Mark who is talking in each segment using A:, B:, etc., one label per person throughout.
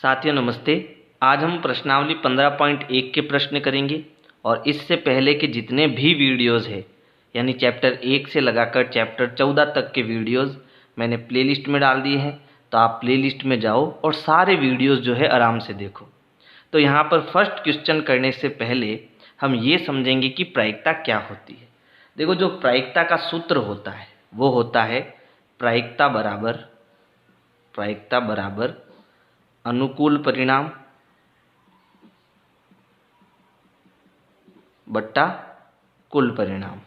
A: साथियों नमस्ते। आज हम प्रश्नावली 15.1 के प्रश्न करेंगे और इससे पहले के जितने भी वीडियोस हैं यानी चैप्टर 1 से लगाकर चैप्टर 14 तक के वीडियोस मैंने प्लेलिस्ट में डाल दिए हैं, तो आप प्लेलिस्ट में जाओ और सारे वीडियोस जो है आराम से देखो। तो यहाँ पर फर्स्ट क्वेश्चन करने से पहले हम ये समझेंगे कि प्रायिकता क्या होती है। देखो, जो प्रायिकता का सूत्र होता है वो होता है प्रायिकता बराबर अनुकूल परिणाम बट्टा कुल परिणाम।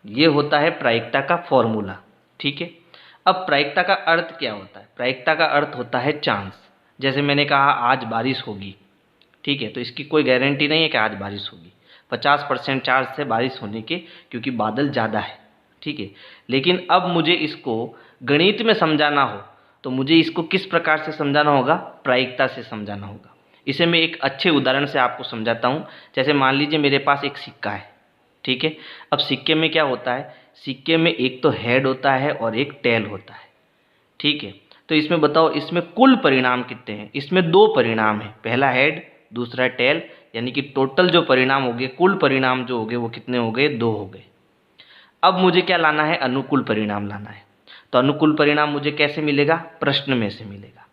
A: ये होता है प्रायिकता का फॉर्मूला। ठीक है। अब प्रायिकता का अर्थ क्या होता है? प्रायिकता का अर्थ होता है चांस। जैसे मैंने कहा आज बारिश होगी, ठीक है, तो इसकी कोई गारंटी नहीं है कि आज बारिश होगी। 50% चांस है बारिश होने के, क्योंकि बादल ज़्यादा है। ठीक है। लेकिन अब मुझे इसको गणित में समझाना हो तो मुझे इसको किस प्रकार से समझाना होगा? प्रायिकता से समझाना होगा। इसे मैं एक अच्छे उदाहरण से आपको समझाता हूँ। जैसे मान लीजिए मेरे पास एक सिक्का है, ठीक है। अब सिक्के में क्या होता है? सिक्के में एक तो हेड होता है और एक टेल होता है, ठीक है। तो इसमें बताओ, इसमें कुल परिणाम कितने हैं? इसमें 2 परिणाम हैं, पहला हेड दूसरा टेल, यानी कि टोटल जो परिणाम हो गए, कुल परिणाम जो हो गए वो कितने हो गए? 2 हो गए। अब मुझे क्या लाना है? अनुकूल परिणाम लाना है। तो अनुकूल परिणाम मुझे कैसे मिलेगा? प्रश्न में से मिलेगा।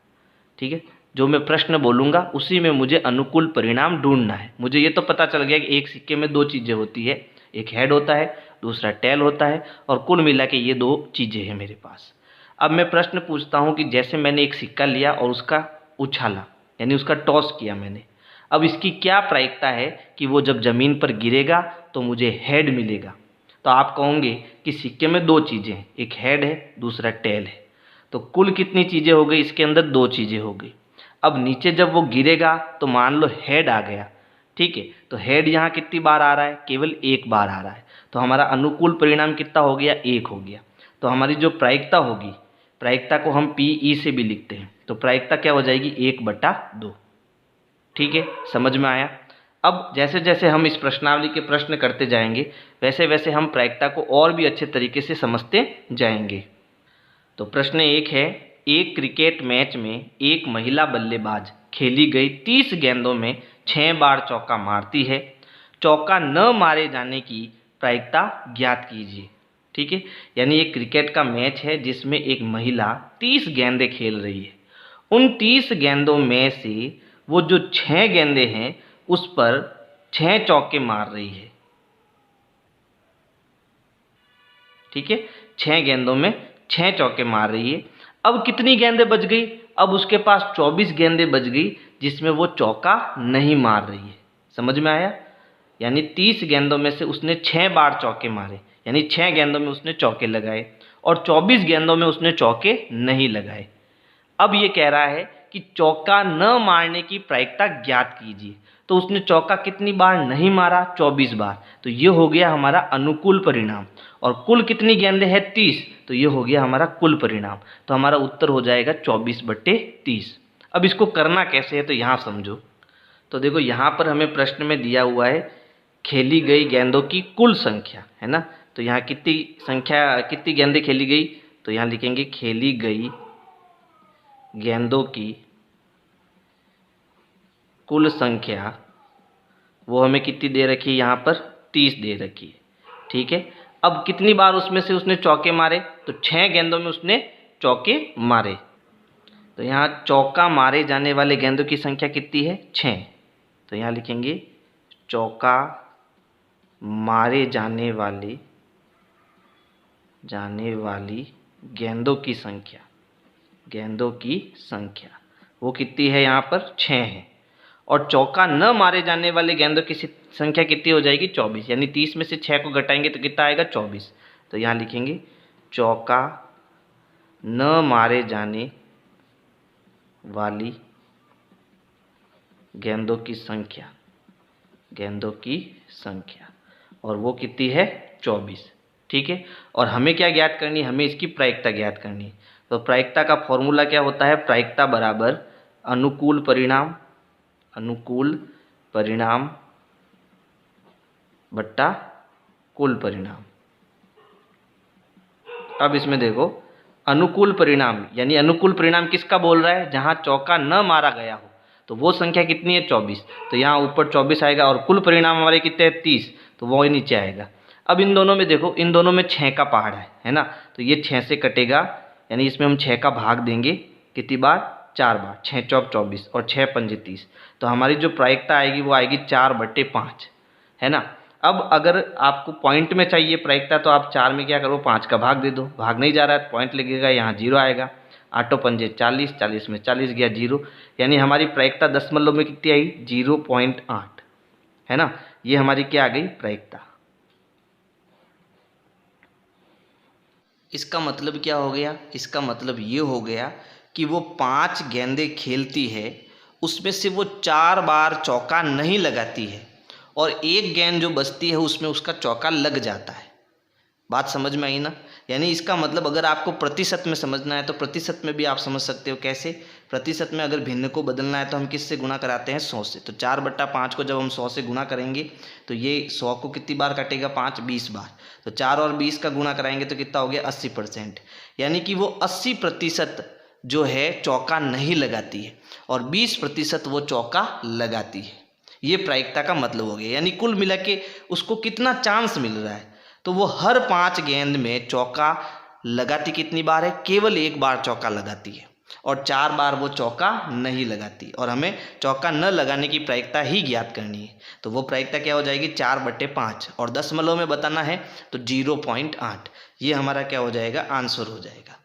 A: ठीक है। जो मैं प्रश्न बोलूँगा उसी में मुझे अनुकूल परिणाम ढूंढना है। मुझे ये तो पता चल गया कि एक सिक्के में 2 चीज़ें होती है, एक हेड होता है दूसरा टेल होता है, और कुल मिला के ये 2 चीज़ें हैं मेरे पास। अब मैं प्रश्न पूछता हूँ कि जैसे मैंने एक सिक्का लिया और उसका उछाला, यानी उसका टॉस किया मैंने। अब इसकी क्या प्रायिकता है कि वो जब ज़मीन पर गिरेगा तो मुझे हेड मिलेगा। तो आप कहोगे कि सिक्के में 2 चीज़ें हैं, एक हेड है दूसरा टेल है। तो कुल कितनी चीज़ें हो गई? इसके अंदर 2 चीज़ें हो गई। अब नीचे जब वो गिरेगा तो मान लो हेड आ गया, ठीक है। तो हेड यहाँ कितनी बार आ रहा है? केवल 1 बार आ रहा है। तो हमारा अनुकूल परिणाम कितना हो गया? 1 हो गया। तो हमारी जो प्रायिकता होगी, प्रायिकता को हम PE से भी लिखते हैं, तो प्रायिकता क्या हो जाएगी? 1/2। ठीक है, समझ में आया? अब जैसे जैसे हम इस प्रश्नावली के प्रश्न करते जाएंगे वैसे वैसे हम प्रायिकता को और भी अच्छे तरीके से समझते जाएंगे। तो प्रश्न 1 है, एक क्रिकेट मैच में एक महिला बल्लेबाज खेली गई 30 गेंदों में 6 बार चौका मारती है। चौका न मारे जाने की प्रायिकता ज्ञात कीजिए। ठीक है। यानी एक क्रिकेट का मैच है जिसमें एक महिला 30 गेंदें खेल रही है। उन 30 गेंदों में से वो जो 6 गेंदें हैं उस पर 6 चौके मार रही है। ठीक है, 6 गेंदों में 6 चौके मार रही है। अब कितनी गेंदें बच गई? अब उसके पास 24 गेंदें बच गई जिसमें वो चौका नहीं मार रही है। समझ में आया? यानी 30 गेंदों में से उसने 6 बार चौके मारे, यानी 6 गेंदों में उसने चौके लगाए, और 24 गेंदों में उसने चौके नहीं लगाए। अब ये कह रहा है कि चौका न मारने की प्रायिकता ज्ञात कीजिए। तो उसने चौका कितनी बार नहीं मारा? 24 बार। तो ये हो गया हमारा अनुकूल परिणाम। और कुल कितनी गेंदें हैं? 30। तो ये हो गया हमारा कुल परिणाम। तो हमारा उत्तर हो जाएगा 24/30। अब इसको करना कैसे है तो यहाँ समझो। तो देखो, यहाँ पर हमें प्रश्न में दिया हुआ है खेली गई गेंदों की कुल संख्या, है ना। तो यहाँ कितनी गेंदें खेली गई? तो यहाँ लिखेंगे खेली गई गेंदों की कुल संख्या, वो हमें कितनी दे रखी है? यहाँ पर 30 दे रखी है। ठीक है। अब कितनी बार उसमें से उसने चौके मारे? तो 6 गेंदों में उसने चौके मारे। तो यहाँ चौका मारे जाने वाले गेंदों की संख्या कितनी है? 6। तो यहाँ लिखेंगे चौका मारे जाने वाली गेंदों की संख्या वो कितनी है? यहाँ पर 6 है। और चौका न मारे जाने वाले गेंदों की संख्या कितनी हो जाएगी? 24। यानी 30 में से 6 को घटाएंगे तो कितना आएगा? 24। तो यहाँ लिखेंगे चौका न मारे जाने वाली गेंदों की संख्या, और वो कितनी है? 24। ठीक है। और हमें क्या ज्ञात करनी है? हमें इसकी प्रायिकता ज्ञात करनी है। तो प्रायिकता का फॉर्मूला क्या होता है? प्रायिकता बराबर अनुकूल परिणाम बट्टा कुल परिणाम। अब इसमें देखो, अनुकूल परिणाम, यानी अनुकूल परिणाम किसका बोल रहा है, जहाँ चौका न मारा गया हो, तो वो संख्या कितनी है 24, तो यहाँ ऊपर 24 आएगा। और कुल परिणाम हमारे कितने हैं 30, तो वो ही नीचे आएगा। अब इन दोनों में देखो, इन दोनों में 6 का पहाड़ है ना, तो ये 6 से कटेगा, यानी इसमें हम 6 का भाग देंगे कितनी बार, 4 बार, 6 चौक 24 और 6 पंजे 30, तो हमारी जो प्रायिकता आएगी वो आएगी 4/5, है ना। अब अगर आपको पॉइंट में चाहिए प्रायिकता, तो आप 4 में क्या करो, 5 का भाग दे दो, भाग नहीं जा रहा है तो पॉइंट लगेगा, यहाँ 0 आएगा। 8 पंजे 40, 40 में 40 गया 0, यानी हमारी प्रायिकता दशमलव में कितनी आई, 0.8, है ना। ये हमारी क्या आ गई, प्रायिकता। इसका मतलब क्या हो गया, इसका मतलब ये हो गया कि वो 5 गेंदें खेलती है, उसमें से वो 4 बार चौका नहीं लगाती है, और एक गेंद जो बचती है उसमें उसका चौका लग जाता है। बात समझ में आई ना। यानी इसका मतलब अगर आपको प्रतिशत में समझना है तो प्रतिशत में भी आप समझ सकते हो। कैसे, प्रतिशत में अगर भिन्न को बदलना है तो हम किससे गुणा कराते हैं, 100 से। तो 4/5 को जब हम 100 से गुणा करेंगे तो ये 100 को कितनी बार काटेगा, 5, 20 बार। तो 4 और 20 का गुणा कराएंगे तो कितना हो गया, 80%। यानी कि वो 80% जो है चौका नहीं लगाती है और 20% वो चौका लगाती है। ये प्रायिकता का मतलब हो गया। यानी कुल मिला के उसको कितना चांस मिल रहा है, तो वो हर 5 गेंद में चौका लगाती कितनी बार है, केवल 1 बार चौका लगाती है, और 4 बार वो चौका नहीं लगाती। और हमें चौका न लगाने की प्रायिकता ही ज्ञात करनी है, तो वो प्रायिकता क्या हो जाएगी, 4/5, और दशमलव में बताना है तो 0.8। ये हमारा क्या हो जाएगा, आंसर हो जाएगा।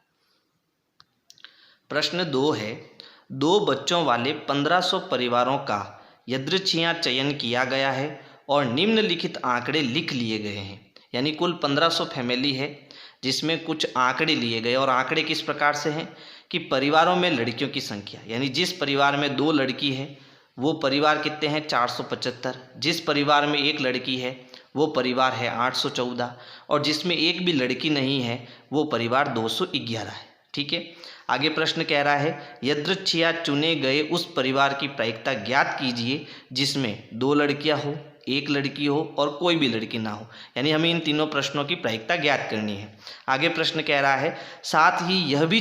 A: प्रश्न 2 है, 2 बच्चों वाले 1500 परिवारों का यादृच्छिक चयन किया गया है और निम्नलिखित आंकड़े लिख लिए गए हैं। यानी कुल 1500 फैमिली है जिसमें कुछ आंकड़े लिए गए, और आंकड़े किस प्रकार से हैं कि परिवारों में लड़कियों की संख्या, यानी जिस परिवार में 2 लड़की है वो परिवार कितने हैं, 475। जिस परिवार में 1 लड़की है वो परिवार है 814, और जिसमें एक भी लड़की नहीं है वो परिवार 211 है। ठीक है, आगे प्रश्न कह रहा है, यादृच्छिक चुने गए उस परिवार की प्रायिकता ज्ञात कीजिए जिसमें 2 लड़कियां हो, 1 लड़की हो और कोई भी लड़की ना हो। यानी हमें इन तीनों प्रश्नों की प्रायिकता ज्ञात करनी है। आगे प्रश्न कह रहा है, साथ ही यह भी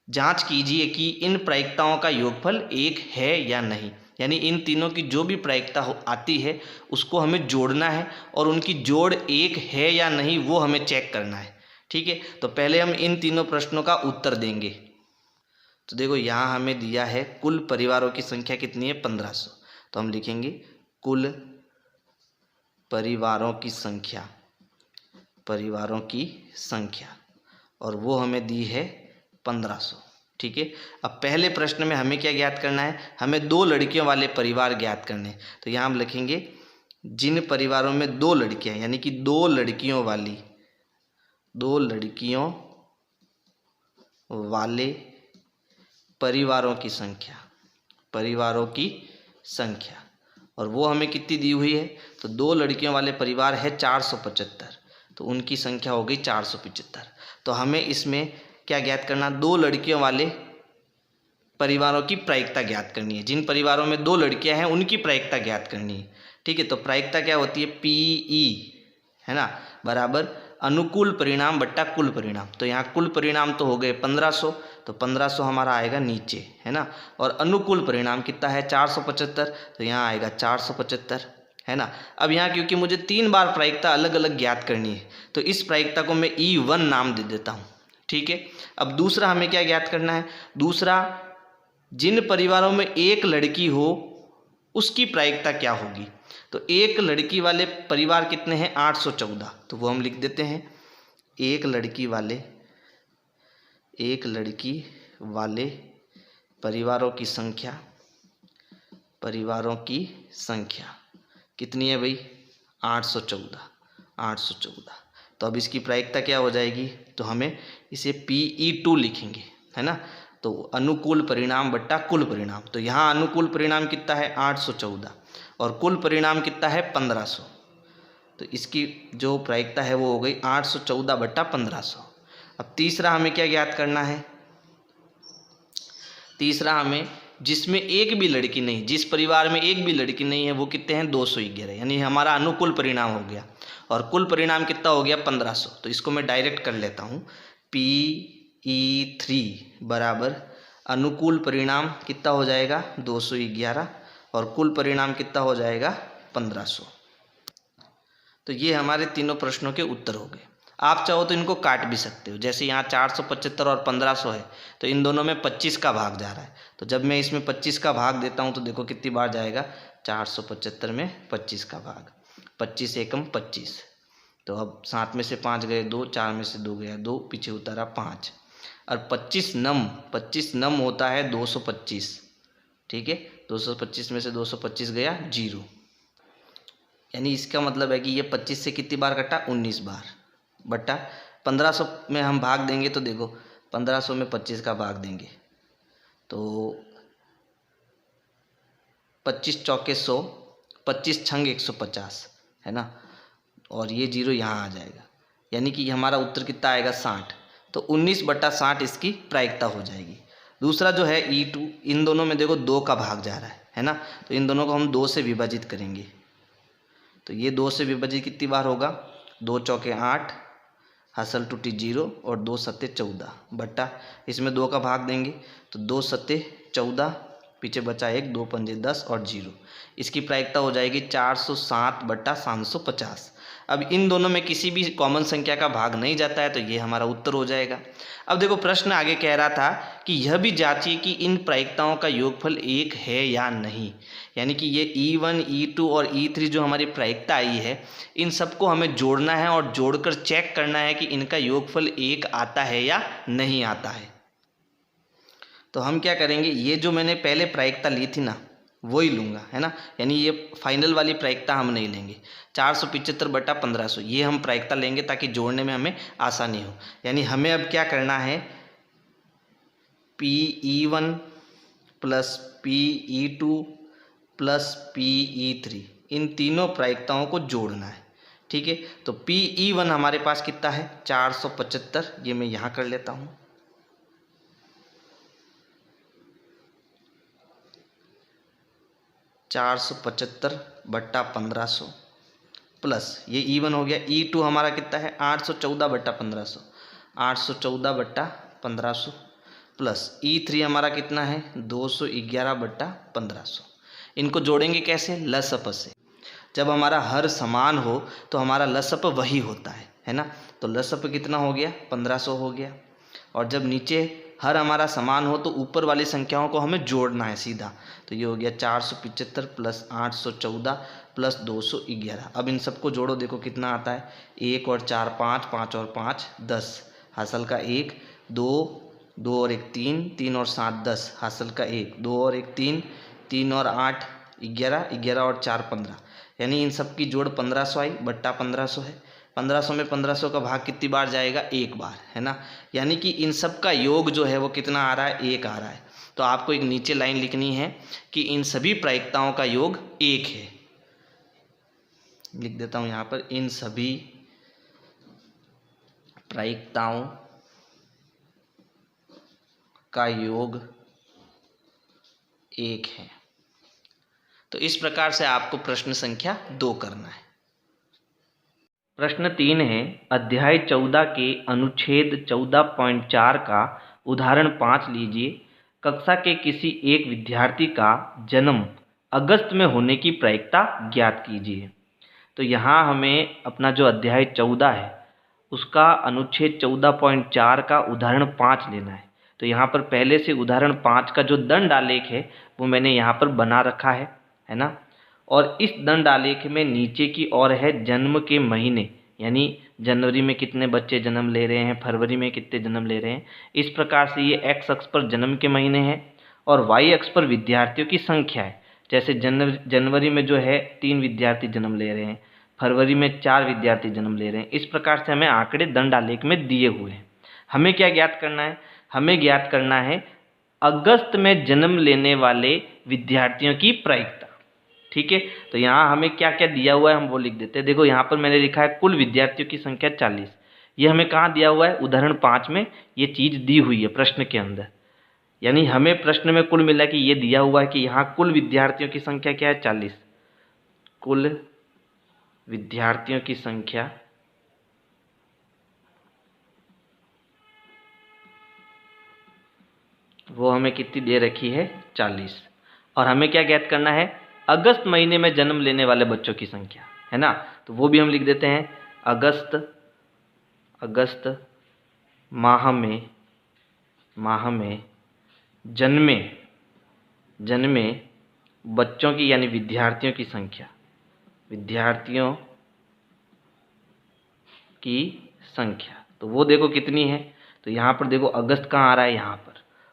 A: जांच कीजिए कि इन प्रायिकताओं का योगफल 1 है या नहीं। यानी इन तीनों की जो भी प्रायिकता आती है उसको हमें जोड़ना है, और उनकी जोड़ 1 है या नहीं वो हमें चेक करना है। ठीक है, तो पहले हम इन तीनों प्रश्नों का उत्तर देंगे। तो देखो, यहाँ हमें दिया है कुल परिवारों की संख्या कितनी है, 1500। तो हम लिखेंगे कुल परिवारों की संख्या, और वो हमें दी है 1500। ठीक है, अब पहले प्रश्न में हमें क्या ज्ञात करना है, हमें 2 लड़कियों वाले परिवार ज्ञात करने हैं। तो यहाँ हम लिखेंगे जिन परिवारों में 2 लड़कियां, यानी कि 2 लड़कियों वाले परिवारों की संख्या, और वो हमें कितनी दी हुई है, तो 2 लड़कियों वाले परिवार है 475, तो उनकी संख्या हो गई 475। तो हमें इसमें क्या ज्ञात करना, 2 लड़कियों वाले परिवारों की प्रायिकता ज्ञात करनी है। जिन परिवारों में 2 लड़कियां हैं उनकी प्रायिकता ज्ञात करनी है। ठीक है, तो प्रायिकता क्या होती है, PE, है ना, बराबर अनुकूल परिणाम बट्टा कुल परिणाम। तो यहाँ कुल परिणाम तो हो गए 1500, तो 1500 हमारा आएगा नीचे, है ना, और अनुकूल परिणाम कितना है 475, तो यहाँ आएगा 475, है ना। अब यहाँ क्योंकि मुझे 3 बार प्रायिकता अलग अलग ज्ञात करनी है तो इस प्रायिकता को मैं E1 नाम दे देता हूँ। ठीक है, अब दूसरा हमें क्या ज्ञात करना है, दूसरा जिन परिवारों में 1 लड़की हो उसकी प्रायिकता क्या होगी। तो 1 लड़की वाले परिवार कितने हैं, 814, तो वो हम लिख देते हैं 1 लड़की वाले परिवारों की संख्या कितनी है भाई, 814। तो अब इसकी प्रायिकता क्या हो जाएगी, तो हमें इसे PE2 लिखेंगे, है ना। तो अनुकूल परिणाम बट्टा कुल परिणाम, तो यहाँ अनुकूल परिणाम कितना है 814 और कुल परिणाम कितना है 1500, तो इसकी जो प्रायिकता है वो हो गई 814/1500। अब तीसरा हमें क्या ज्ञात करना है, तीसरा हमें जिसमें एक भी लड़की नहीं, जिस परिवार में एक भी लड़की नहीं है वो कितने हैं 211, यानी हमारा अनुकूल परिणाम हो गया, और कुल परिणाम कितना हो गया 1500। तो इसको मैं डायरेक्ट कर लेता हूँ, PE3 बराबर अनुकूल परिणाम कितना हो जाएगा 211 और कुल परिणाम कितना हो जाएगा 1500। तो ये हमारे तीनों प्रश्नों के उत्तर हो गए। आप चाहो तो इनको काट भी सकते हो, जैसे यहाँ 475 और 1500 है तो इन दोनों में 25 का भाग जा रहा है, तो जब मैं इसमें 25 का भाग देता हूँ तो देखो कितनी बार जाएगा, 475 में 25 का भाग, 25 एकम 25, तो अब 7 में से 5 गए 2, 4 में से 2 गया 2, पीछे उतारा 5, और 25 नम होता है 225, ठीक है, 225 में से 225 गया 0, यानी इसका मतलब है कि ये 25 से कितनी बार कटा 19 बार, बट्टा 1500 में हम भाग देंगे तो देखो 1500 में 25 का भाग देंगे तो 25 चौके 100, 25 छंग 150 है ना, और ये 0 यहाँ आ जाएगा, यानी कि हमारा उत्तर कितना आएगा 60, तो 19/60 इसकी प्रायिकता हो जाएगी। दूसरा जो है E2, इन दोनों में देखो 2 का भाग जा रहा है ना, तो इन दोनों को हम 2 से विभाजित करेंगे, तो ये 2 से विभाजित कितनी बार होगा, 2 चौके 8, हासिल टूटी 0 और 2 सत्ते 14, बट्टा इसमें 2 का भाग देंगे तो 2 सत्ते 14, पीछे बचा 1, 2 पंजे 10 और 0, इसकी प्रायिकता हो जाएगी 460/750। अब इन दोनों में किसी भी कॉमन संख्या का भाग नहीं जाता है तो ये हमारा उत्तर हो जाएगा। अब देखो प्रश्न आगे कह रहा था कि यह भी जांचिए कि इन प्रायिकताओं का योगफल 1 है या नहीं, यानी कि ये E1, E2 और E3 जो हमारी प्रायिकता आई है इन सबको हमें जोड़ना है और जोड़कर चेक करना है कि इनका योगफल 1 आता है या नहीं आता है। तो हम क्या करेंगे, ये जो मैंने पहले प्रायिकता ली थी ना वही लूँगा, है ना, यानी ये फाइनल वाली प्रायिकता हम नहीं लेंगे, 475/1500 ये हम प्रायिकता लेंगे ताकि जोड़ने में हमें आसानी हो। यानी हमें अब क्या करना है, PE1 plus PE2 plus PE3 इन तीनों प्रायिकताओं को जोड़ना है, ठीक है। तो PE1 हमारे पास कितना है 475, ये मैं यहाँ कर लेता हूँ, 475/1500 प्लस ये E1 हो गया, E2 हमारा कितना है 814/1500, 814/1500 प्लस E3 हमारा कितना है 211/1500। इनको जोड़ेंगे कैसे, लसअप से। जब हमारा हर समान हो तो हमारा लसअप वही होता है ना, तो लसअप कितना हो गया 1500 हो गया, और जब नीचे हर हमारा समान हो तो ऊपर वाली संख्याओं को हमें जोड़ना है सीधा, तो ये हो गया 475 प्लस 814 प्लस 211। अब इन सबको जोड़ो, देखो कितना आता है, 1 और 4 5, 5 और 5 10, हासिल का 1, 2 2 और 1 3, 3 और 7 10, हासिल का 1, 2 और 1 3, 3 और 8 11, 11 और 4 15, यानी इन सब की जोड़ 1500 आई, बट्टा 1500 है, 1500 में 1500 का भाग कितनी बार जाएगा, 1 बार, है ना, यानी कि इन सब का योग जो है वो कितना आ रहा है, 1 आ रहा है। तो आपको एक नीचे लाइन लिखनी है कि इन सभी प्रायिकताओं का योग 1 है, लिख देता हूँ यहाँ पर, इन सभी प्रायिकताओं का योग 1 है। तो इस प्रकार से आपको प्रश्न संख्या 2 करना है। प्रश्न 3 है, अध्याय 14 के अनुच्छेद 14.4 का उदाहरण 5 लीजिए। कक्षा के किसी एक विद्यार्थी का जन्म अगस्त में होने की प्रायिकता ज्ञात कीजिए। तो यहाँ हमें अपना जो अध्याय 14 है उसका अनुच्छेद 14.4 का उदाहरण 5 लेना है। तो यहाँ पर पहले से उदाहरण 5 का जो दंड आलेख है वो मैंने यहाँ पर बना रखा है ना, और इस दंड आलेख में नीचे की ओर है जन्म के महीने, यानी जनवरी में कितने बच्चे जन्म ले रहे हैं, फरवरी में कितने जन्म ले रहे हैं। इस प्रकार से ये एक्स अक्ष पर जन्म के महीने हैं और वाई अक्ष पर विद्यार्थियों की संख्या है। जैसे जनवरी में जो है 3 विद्यार्थी जन्म ले रहे हैं, फरवरी में 4 विद्यार्थी जन्म ले रहे हैं। इस प्रकार से हमें आंकड़े दंड आलेख में दिए हुए हैं। हमें क्या ज्ञात करना है, हमें ज्ञात करना है अगस्त में जन्म लेने वाले विद्यार्थियों की प्रायिकता, ठीक है। तो यहाँ हमें क्या क्या दिया हुआ है हम वो लिख देते हैं। देखो यहाँ पर मैंने लिखा है कुल विद्यार्थियों की संख्या 40, ये हमें कहाँ दिया हुआ है, उदाहरण 5 में ये चीज़ दी हुई है प्रश्न के अंदर, यानी हमें प्रश्न में कुल मिला कि ये दिया हुआ है कि यहाँ कुल विद्यार्थियों की संख्या क्या है 40, कुल विद्यार्थियों की संख्या वो हमें कितनी दे रखी है 40। और हमें क्या ज्ञात करना है, अगस्त महीने में जन्म लेने वाले बच्चों की संख्या, है ना। तो वो भी हम लिख देते हैं, अगस्त माह में जन्मे बच्चों की यानी विद्यार्थियों की संख्या। तो वो देखो कितनी है, तो यहाँ पर देखो अगस्त कहाँ आ रहा है, यहाँ पर।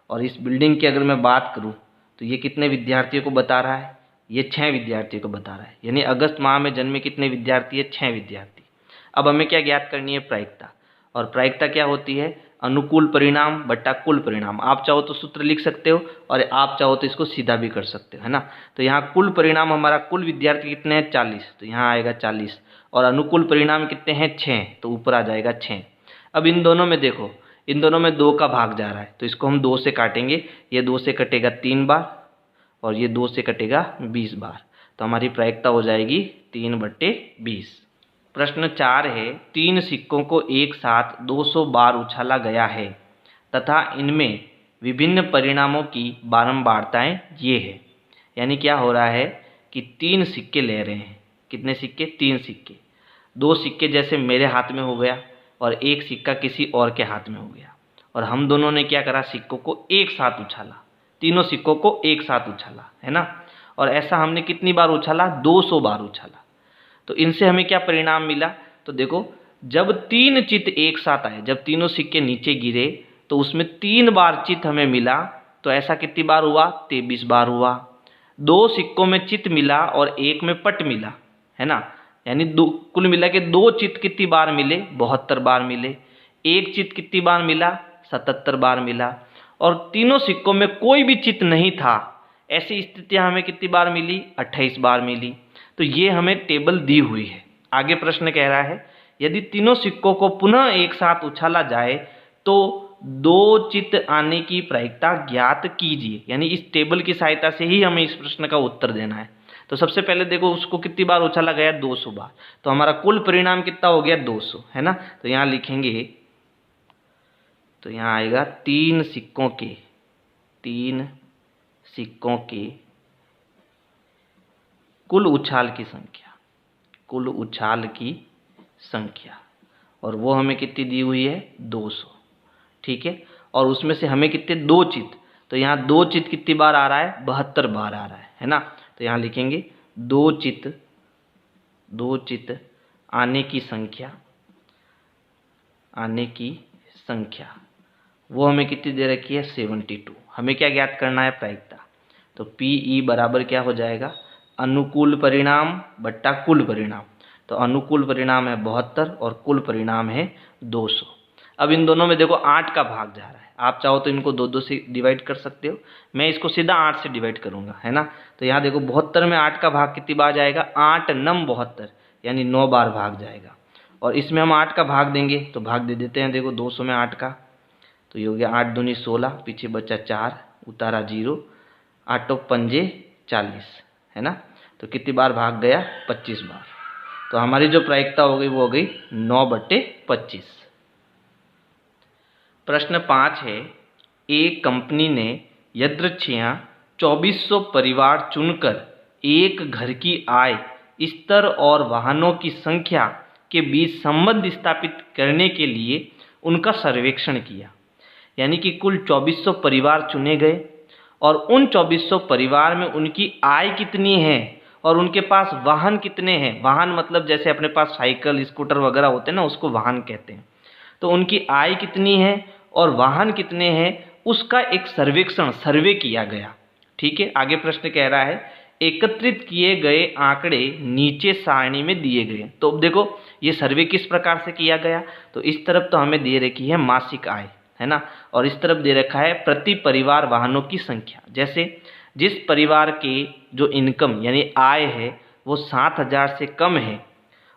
A: और इस बिल्डिंग की अगर मैं बात करूँ तो ये कितने विद्यार्थियों को बता रहा है, ये 6 विद्यार्थियों को बता रहा है। यानी अगस्त माह में जन्मे कितने विद्यार्थी है, 6 विद्यार्थी। अब हमें क्या ज्ञात करनी है, प्रायिकता। और प्रायिकता क्या होती है, अनुकूल परिणाम बट्टा कुल परिणाम। आप चाहो तो सूत्र लिख सकते हो और आप चाहो तो इसको सीधा भी कर सकते हो, है ना। तो यहाँ कुल परिणाम हमारा, कुल विद्यार्थी कितने हैं 40, तो यहाँ आएगा 40। और अनुकूल परिणाम कितने हैं 6, तो ऊपर आ जाएगा 6। अब इन दोनों में देखो, इन दोनों में 2 का भाग जा रहा है, तो इसको हम 2 से काटेंगे। ये 2 से कटेगा 3 बार और ये 2 से कटेगा 20 बार। तो हमारी प्रायिकता हो जाएगी 3/20। प्रश्न 4 है, 3 सिक्कों को एक साथ 200 बार उछाला गया है तथा इनमें विभिन्न परिणामों की बारंबारताएं ये है। यानी क्या हो रहा है कि 3 सिक्के ले रहे हैं। कितने सिक्के, 3 सिक्के। 2 सिक्के जैसे मेरे हाथ में हो गया और 1 सिक्का किसी और के हाथ में हो गया, और हम दोनों ने क्या करा, सिक्कों को एक साथ उछाला, तीनों सिक्कों को एक साथ उछाला, है ना। और ऐसा हमने कितनी बार उछाला, 200 बार उछाला। तो इनसे हमें क्या परिणाम मिला, तो देखो जब 3 चित एक साथ आए, जब तीनों सिक्के नीचे गिरे तो उसमें 3 बार चित हमें मिला। तो ऐसा कितनी बार हुआ, 23 बार हुआ। 2 सिक्कों में चित मिला और 1 में पट मिला, है ना। यानी कुल मिला के 2 चित कितनी बार मिले, 72 बार मिले। 1 चित कितनी बार मिला, 77 बार मिला। और तीनों सिक्कों में कोई भी चित नहीं था, ऐसी स्थितियां हमें कितनी बार मिली, 28 बार मिली। तो ये हमें टेबल दी हुई है। आगे प्रश्न कह रहा है, यदि तीनों सिक्कों को पुनः एक साथ उछाला जाए तो 2 चित आने की प्रायिकता ज्ञात कीजिए। यानी इस टेबल की सहायता से ही हमें इस प्रश्न का उत्तर देना है। तो सबसे पहले देखो उसको कितनी बार उछाला गया, 200 बार। तो हमारा कुल परिणाम कितना हो गया, 200, है ना। तो यहाँ लिखेंगे, तो यहाँ आएगा 3 सिक्कों के कुल उछाल की संख्या, और वो हमें कितनी दी हुई है, 200, ठीक है। और उसमें से हमें कितने, 2 चित, तो यहाँ 2 चित कितनी बार आ रहा है, 72 बार आ रहा है ना। तो यहाँ लिखेंगे 2 चित आने की संख्या वो हमें कितनी दे रखी है, 72। हमें क्या ज्ञात करना है, प्रायिकता। तो PE बराबर क्या हो जाएगा, अनुकूल परिणाम बट्टा कुल परिणाम। तो अनुकूल परिणाम है 72 और कुल परिणाम है 200। अब इन दोनों में देखो 8 का भाग जा रहा है, आप चाहो तो इनको 2-2 से डिवाइड कर सकते हो। मैं इसको सीधा 8 से डिवाइड करूंगा, है ना। तो यहाँ देखो 72 में 8 का भाग कितनी बार जाएगा, 8 9 72, यानी 9 बार भाग जाएगा। और इसमें हम 8 का भाग देंगे, तो भाग दे देते हैं, देखो 200 में 8 का, तो ये हो गया 8 दूनी 16, पीछे बचा 4, उतारा 0, 8 पंजे 40, है ना। तो कितनी बार भाग गया, 25 बार। तो हमारी जो प्रायिकता हो गई वो हो गई 9/25। प्रश्न 5 है, एक कंपनी ने यदृच्छया 2400 परिवार चुनकर एक घर की आय, स्तर और वाहनों की संख्या के बीच संबंध स्थापित करने के लिए उनका सर्वेक्षण किया। यानी कि कुल 2400 परिवार चुने गए और उन 2400 परिवार में उनकी आय कितनी है और उनके पास वाहन कितने हैं। वाहन मतलब जैसे अपने पास साइकिल स्कूटर वगैरह होते हैं ना, उसको वाहन कहते हैं। तो उनकी आय कितनी है और वाहन कितने हैं, उसका एक सर्वे किया गया, ठीक है। आगे प्रश्न कह रहा है, एकत्रित किए गए आंकड़े नीचे सारणी में दिए गए। तो अब देखो ये सर्वे किस प्रकार से किया गया, तो इस तरफ तो हमें दे रखी है मासिक आय, है ना, और इस तरफ दे रखा है प्रति परिवार वाहनों की संख्या। जैसे जिस परिवार के जो इनकम यानी आय है वो 7000 से कम है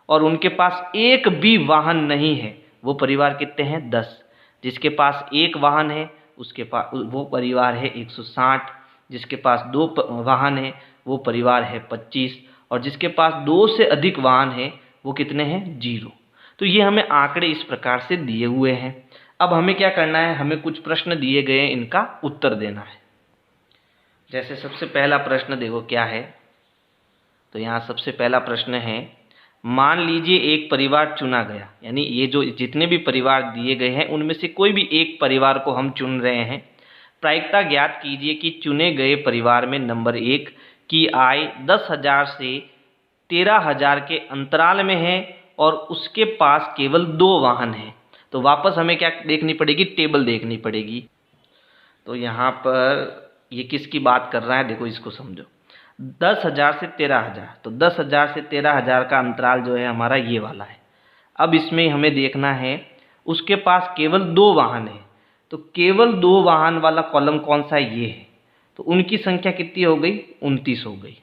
A: और उनके पास एक भी वाहन नहीं है, वो परिवार कितने हैं, 10। जिसके पास एक वाहन है उसके पास वो परिवार है 160। जिसके पास 2 वाहन है वो परिवार है 25, और जिसके पास 2 से अधिक वाहन है वो कितने हैं, 0। तो ये हमें आंकड़े इस प्रकार से दिए हुए हैं। अब हमें क्या करना है, हमें कुछ प्रश्न दिए गए, इनका उत्तर देना है। जैसे सबसे पहला प्रश्न देखो क्या है, तो यहाँ सबसे पहला प्रश्न है, मान लीजिए एक परिवार चुना गया, यानी ये जो जितने भी परिवार दिए गए हैं उनमें से कोई भी एक परिवार को हम चुन रहे हैं। प्रायिकता ज्ञात कीजिए कि चुने गए परिवार में नंबर 1 की आय 10,000 से 13,000 के अंतराल में है और उसके पास केवल 2 वाहन हैं। तो वापस हमें क्या देखनी पड़ेगी, टेबल देखनी पड़ेगी। तो यहाँ पर ये किसकी बात कर रहा है, देखो इसको समझो। 10,000 से 13,000, तो 10,000 से 13,000 का अंतराल जो है हमारा ये वाला है। अब इसमें हमें देखना है उसके पास केवल 2 वाहन है, तो केवल 2 वाहन वाला कॉलम कौन सा है, ये है। तो उनकी संख्या कितनी हो गई, 29 हो गई।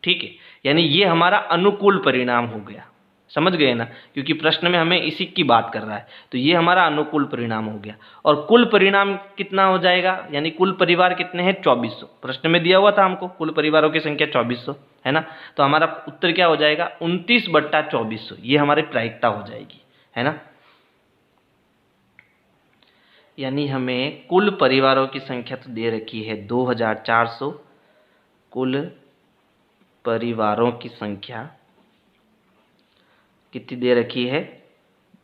A: ठीक है, यानी ये हमारा अनुकूल परिणाम हो गया। समझ गए ना, क्योंकि प्रश्न में हमें इसी की बात कर रहा है, तो ये हमारा अनुकूल परिणाम हो गया। और कुल परिणाम कितना हो जाएगा, यानी कुल परिवार कितने हैं, 2400। प्रश्न में दिया हुआ था हमको कुल परिवारों की संख्या 2400 है ना। तो हमारा उत्तर क्या हो जाएगा, 29/2400, ये हमारी प्रायिकता हो जाएगी, है ना। यानी हमें कुल परिवारों की संख्या तो दे रखी है 2400, कुल परिवारों की संख्या कितनी दे रखी है,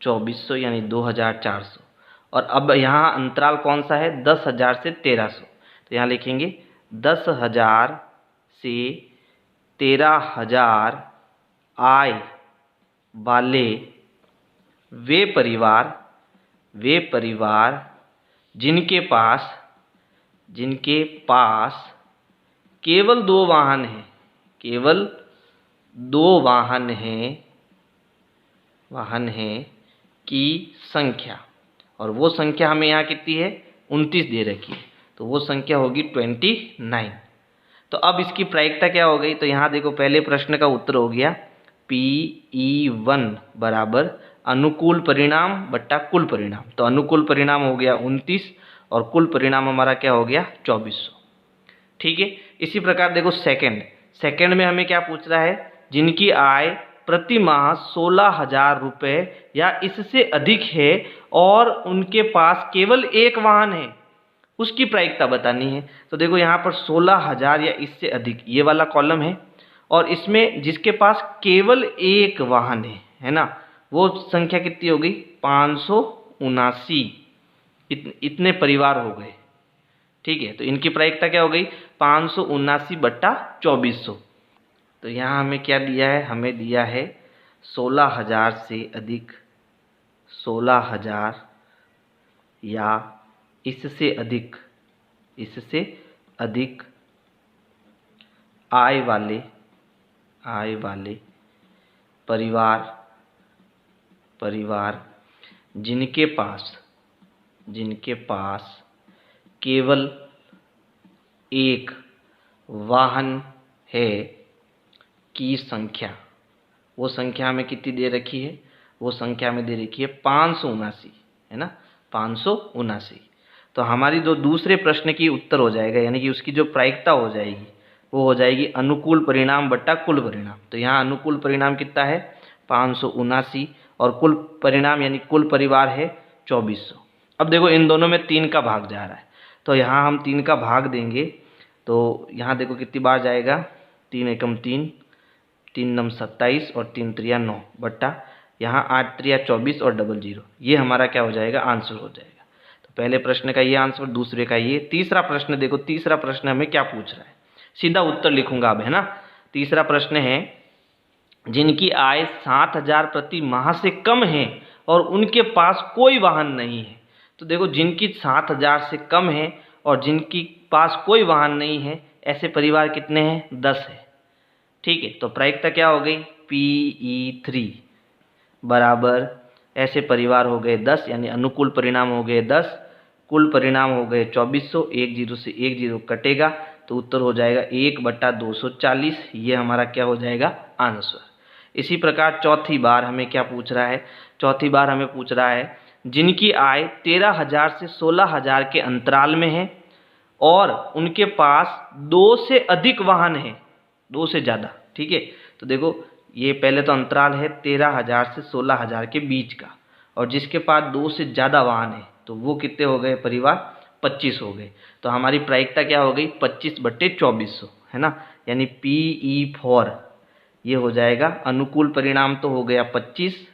A: 2400, यानी 2400। और अब यहाँ अंतराल कौन सा है, 10,000 से 1300। तो यहाँ लिखेंगे 10,000 से 13,000 आय वाले वे परिवार जिनके पास केवल 2 वाहन हैं, केवल 2 वाहन हैं की संख्या, और वो संख्या हमें यहाँ कितनी है, 29 दे रखी है, तो वो संख्या होगी 29। तो अब इसकी प्रायिकता क्या हो गई, तो यहाँ देखो पहले प्रश्न का उत्तर हो गया PE1 बराबर अनुकूल परिणाम बट्टा कुल परिणाम। तो अनुकूल परिणाम हो गया 29 और कुल परिणाम हमारा क्या हो गया, 2400। ठीक है, इसी प्रकार देखो सेकंड में हमें क्या पूछ रहा है, जिनकी आय प्रति माह 16,000 रुपये या इससे अधिक है और उनके पास केवल 1 वाहन है, उसकी प्रायिकता बतानी है। तो देखो यहाँ पर 16,000 या इससे अधिक ये वाला कॉलम है, और इसमें जिसके पास केवल 1 वाहन है ना, वो संख्या कितनी हो गई, 579। इतने परिवार हो गए। ठीक है, तो इनकी प्रायिकता क्या हो गई, 579/2400। तो यहाँ हमें क्या दिया है, हमें दिया है 16,000 से अधिक, 16,000 या इससे अधिक आय वाले परिवार जिनके पास केवल 1 वाहन है की संख्या। वो संख्या हमें कितनी दे रखी है, वो संख्या हमें दे रखी है 579, है ना, 579। तो हमारी जो दूसरे प्रश्न की उत्तर हो जाएगा, यानी कि उसकी जो प्रायिकता हो जाएगी वो हो जाएगी अनुकूल परिणाम बट्टा कुल परिणाम। तो यहाँ अनुकूल परिणाम कितना है, 579, और कुल परिणाम यानी कुल परिवार है 2400। अब देखो इन दोनों में 3 का भाग जा रहा है, तो यहाँ हम 3 का भाग देंगे, तो यहाँ देखो कितनी बार जाएगा, 3 एकम 3, 3 नम 27 और 3 त्रिया 9 बट्टा यहाँ 8 त्रिया 24 और 00। ये हमारा क्या हो जाएगा, आंसर हो जाएगा। तो पहले प्रश्न का ये आंसर, दूसरे का ये। तीसरा प्रश्न देखो, तीसरा प्रश्न हमें क्या पूछ रहा है, सीधा उत्तर लिखूंगा अब, है ना। तीसरा प्रश्न है, जिनकी आय 7,000 प्रति माह से कम है और उनके पास कोई वाहन नहीं है। तो देखो जिनकी 7,000 से कम है और जिनकी पास कोई वाहन नहीं है, ऐसे परिवार कितने हैं, 10 है। ठीक है, तो प्रायिकता क्या हो गई, PE3 बराबर ऐसे परिवार हो गए 10, यानी अनुकूल परिणाम हो गए 10, कुल परिणाम हो गए 2400। 10 से 10 कटेगा तो उत्तर हो जाएगा 1/240। ये हमारा क्या हो जाएगा, आंसर। इसी प्रकार चौथी बार हमें क्या पूछ रहा है, चौथी बार हमें पूछ रहा है, जिनकी आय 13,000 से 16,000 के अंतराल में है और उनके पास 2 से अधिक वाहन है, 2 से ज़्यादा। ठीक है, तो देखो ये पहले तो अंतराल है 13,000 से 16,000 के बीच का, और जिसके पास 2 से ज़्यादा वाहन है, तो वो कितने हो गए परिवार, 25 हो गए। तो हमारी प्रायिकता क्या हो गई, 25/2400, है ना। यानी PE4 ये हो जाएगा, अनुकूल परिणाम तो हो गया 25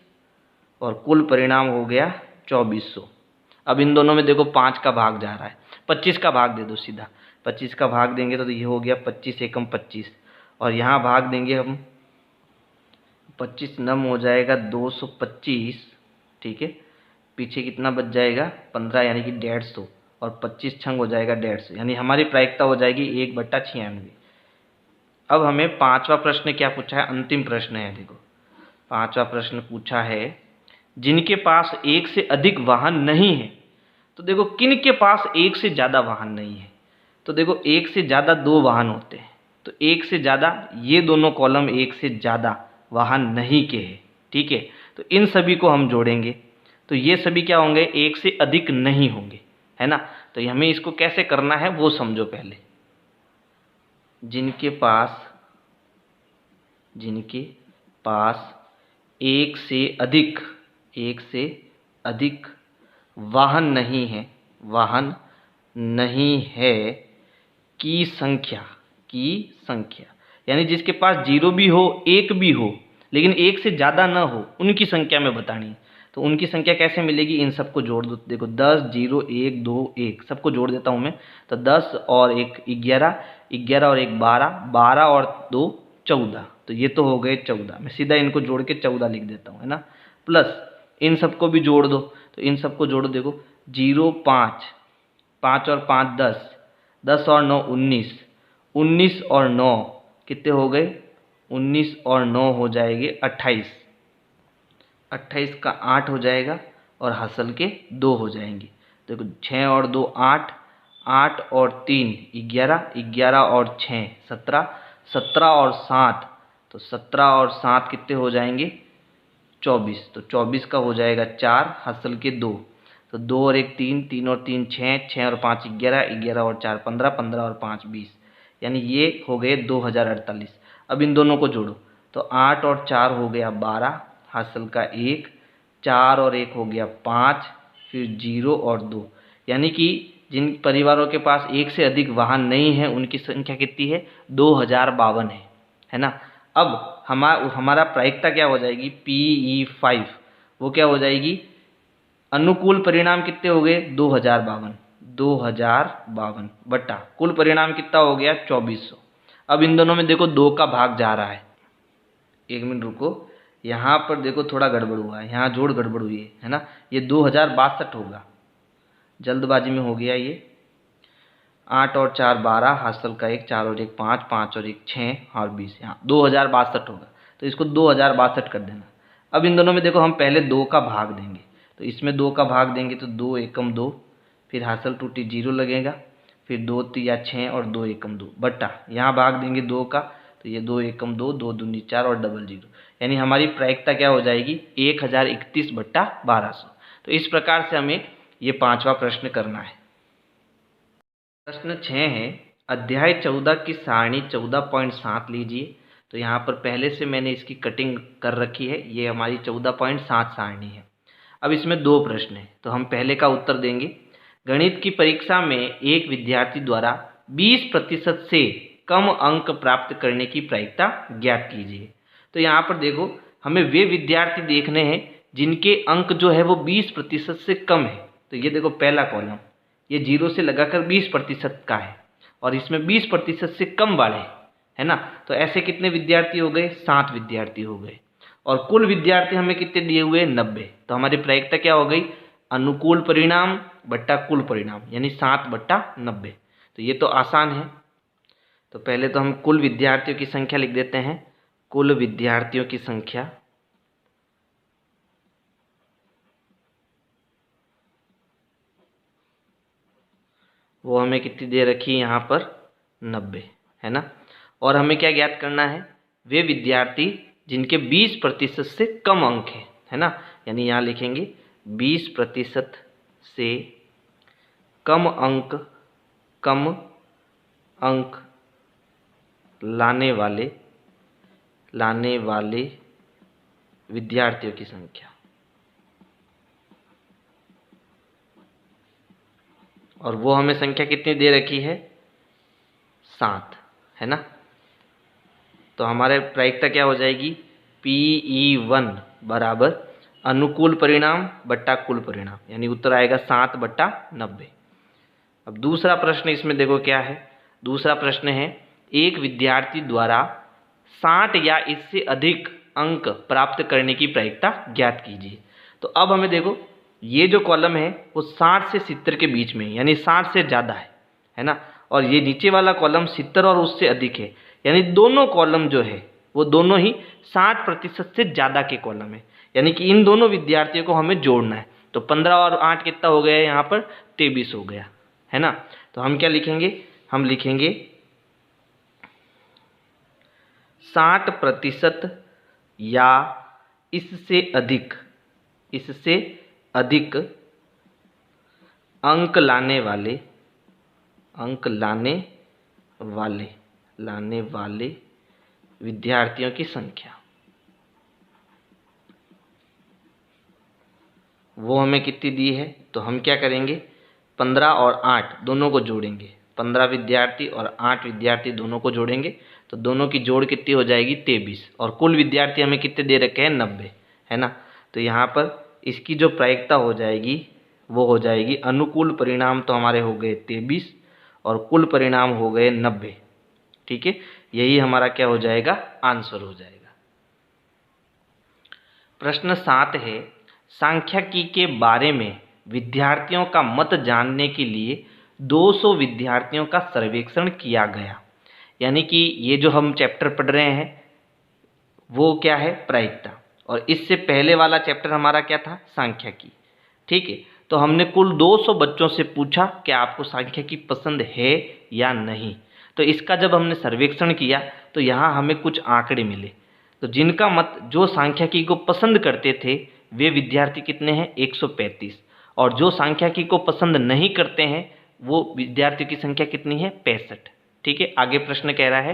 A: और कुल परिणाम हो गया 2400। अब इन दोनों में देखो 5 का भाग जा रहा है, 25 का भाग दे दो सीधा, 25 का भाग देंगे तो ये हो गया 25 एकम 25, और यहाँ भाग देंगे हम 25 नम हो जाएगा 225, ठीक है। पीछे कितना बच जाएगा 15 यानी कि 150, और 25 छंग हो जाएगा 150, यानी हमारी प्रायिकता हो जाएगी 1/96। अब हमें पांचवा प्रश्न क्या पूछा है, अंतिम प्रश्न है। देखो पांचवा प्रश्न पूछा है, जिनके पास एक से अधिक वाहन नहीं है। तो देखो किन के पास एक से ज़्यादा वाहन नहीं है, तो देखो एक से ज़्यादा 2 वाहन होते हैं, तो एक से ज़्यादा, ये दोनों कॉलम एक से ज़्यादा वाहन नहीं के हैं, ठीक है। तो इन सभी को हम जोड़ेंगे तो ये सभी क्या होंगे, एक से अधिक नहीं होंगे, है ना। तो हमें इसको कैसे करना है वो समझो पहले। जिनके पास एक से अधिक वाहन नहीं है की संख्या, यानी जिसके पास 0 भी हो 1 भी हो लेकिन एक से ज़्यादा ना हो, उनकी संख्या में बतानी है। तो उनकी संख्या कैसे मिलेगी, इन सबको जोड़ दो। देखो 10 0 1 2 1 सबको जोड़ देता हूँ मैं। तो 10 और 1 11, 11 और 1 12, 12 और 2 14, तो ये तो हो गए 14। मैं सीधा इनको जोड़ के 14 लिख देता हूँ, है ना। प्लस इन सबको भी जोड़ दो, तो इन सबको जोड़ो। देखो 0 5, 5 और 5 10, 10 और 9 19, 19 और 9 कितने हो गए, 19 और 9 हो जाएंगे 28, 28 का 8 हो जाएगा और हासिल के 2 हो जाएंगे। देखो 6 और 2 8, 8 और 3 11, 11 और 6 17, 17 और 7, तो 17 और 7 कितने हो जाएंगे 24, तो 24 का हो जाएगा 4, हासिल के 2, तो 2 और 1 3, 3 और 3 6, 6 और 5 11, 11 और 4 15, 15 और 5 20, यानी ये हो गए 2048। अब इन दोनों को जोड़ो, तो 8 और 4 हो गया 12, हासिल का 1, 4 और 1 हो गया 5, फिर 0 और 2, यानी कि जिन परिवारों के पास एक से अधिक वाहन नहीं है उनकी संख्या कितनी है, 2052 है ना। अब हमारा प्रायिकता क्या हो जाएगी, PE5, वो क्या हो जाएगी, अनुकूल परिणाम कितने हो गए 2052 बटा कुल परिणाम कितना हो गया 2400। अब इन दोनों में देखो 2 का भाग जा रहा है, एक मिनट रुको, यहाँ पर देखो थोड़ा गड़बड़ हुआ है, यहाँ जोड़ गड़बड़ हुई है ना। ये 2062 होगा, जल्दबाजी में हो गया ये। 8 और 4 12, हासिल का 1, 4 और 1 5, 5 और 1 6 और 20, यहाँ 2062 होगा, तो इसको 2062 कर देना। अब इन दोनों में देखो हम पहले 2 का भाग देंगे, तो इसमें 2 का भाग देंगे तो 2 एकम 2, फिर हासिल टूटी 0 लगेगा, फिर 2 तिया 6 और 2 एकम 2 बट्टा यहाँ भाग देंगे 2 का, तो ये 2 एकम 2, 2 दूनी 4 और डबल 0, यानी हमारी प्रायिकता क्या हो जाएगी 1031/1200। तो इस प्रकार से हमें ये पांचवा प्रश्न करना है। प्रश्न 6 है, अध्याय 14 की सारणी 14.7 लीजिए। तो यहाँ पर पहले से मैंने इसकी कटिंग कर रखी है, ये हमारी 14.7 सारणी है। अब इसमें 2 प्रश्न हैं, तो हम पहले का उत्तर देंगे। गणित की परीक्षा में एक विद्यार्थी द्वारा 20% से कम अंक प्राप्त करने की प्रायिकता ज्ञात कीजिए। तो यहाँ पर देखो हमें वे विद्यार्थी देखने हैं जिनके अंक जो है वो 20% से कम है। तो ये देखो पहला कॉलम, ये 0 से लगाकर 20% का है और इसमें 20% से कम वाले, है ना। तो ऐसे कितने विद्यार्थी हो गए, 7 विद्यार्थी हो गए, और कुल विद्यार्थी हमें कितने दिए हुए 90। तो हमारी प्रायिकता क्या हो गई, अनुकूल परिणाम बट्टा कुल परिणाम, यानी 7/90। तो ये तो आसान है। तो पहले तो हम कुल विद्यार्थियों की संख्या लिख देते हैं। कुल विद्यार्थियों की संख्या वो हमें कितनी दे रखी है यहाँ पर 90, है ना। और हमें क्या ज्ञात करना है, वे विद्यार्थी जिनके 20% से कम अंक है ना। यानी यहाँ लिखेंगे 20% से कम अंक लाने वाले विद्यार्थियों की संख्या। और वो हमें संख्या कितनी दे रखी है, 7, है ना। तो हमारे प्रायिकता क्या हो जाएगी, PE1 बराबर अनुकूल परिणाम बट्टा कुल परिणाम, यानी उत्तर आएगा 7/90। अब दूसरा प्रश्न इसमें देखो क्या है। दूसरा प्रश्न है, एक विद्यार्थी द्वारा 60 या इससे अधिक अंक प्राप्त करने की प्रायिकता ज्ञात कीजिए। तो अब हमें देखो, ये जो कॉलम है वो 60 से 70 के बीच में, यानी 60 से ज़्यादा है ना। और ये नीचे वाला कॉलम 70 और उससे अधिक है, यानी दोनों कॉलम जो है वो दोनों ही 60% से ज़्यादा के कॉलम है, यानी कि इन दोनों विद्यार्थियों को हमें जोड़ना है। तो 15 और 8 कितना हो गया, यहाँ पर 23 हो गया, है ना। तो हम क्या लिखेंगे, हम लिखेंगे 60% या इससे अधिक अंक लाने वाले विद्यार्थियों की संख्या, वो हमें कितनी दी है। तो हम क्या करेंगे, 15 और 8 दोनों को जोड़ेंगे, 15 विद्यार्थी और 8 विद्यार्थी दोनों को जोड़ेंगे, तो दोनों की जोड़ कितनी हो जाएगी, 23। और कुल विद्यार्थी हमें कितने दे रखे हैं, 90, है ना। तो यहाँ पर इसकी जो प्रायिकता हो जाएगी वो हो जाएगी, अनुकूल परिणाम तो हमारे हो गए 23 और कुल परिणाम हो गए 90, ठीक है। यही हमारा क्या हो जाएगा, आंसर हो जाएगा। प्रश्न 7 है, सांख्यिकी के बारे में विद्यार्थियों का मत जानने के लिए 200 विद्यार्थियों का सर्वेक्षण किया गया। यानी कि ये जो हम चैप्टर पढ़ रहे हैं वो क्या है, प्रायिकता, और इससे पहले वाला चैप्टर हमारा क्या था, सांख्यिकी, ठीक है। तो हमने कुल 200 बच्चों से पूछा कि आपको सांख्यिकी पसंद है या नहीं। तो इसका जब हमने सर्वेक्षण किया तो यहाँ हमें कुछ आंकड़े मिले। तो जिनका मत, जो सांख्यिकी को पसंद करते थे वे विद्यार्थी कितने हैं, 135, और जो सांख्यिकी को पसंद नहीं करते हैं वो विद्यार्थियों की संख्या कितनी है, 65, ठीक है। आगे प्रश्न कह रहा है,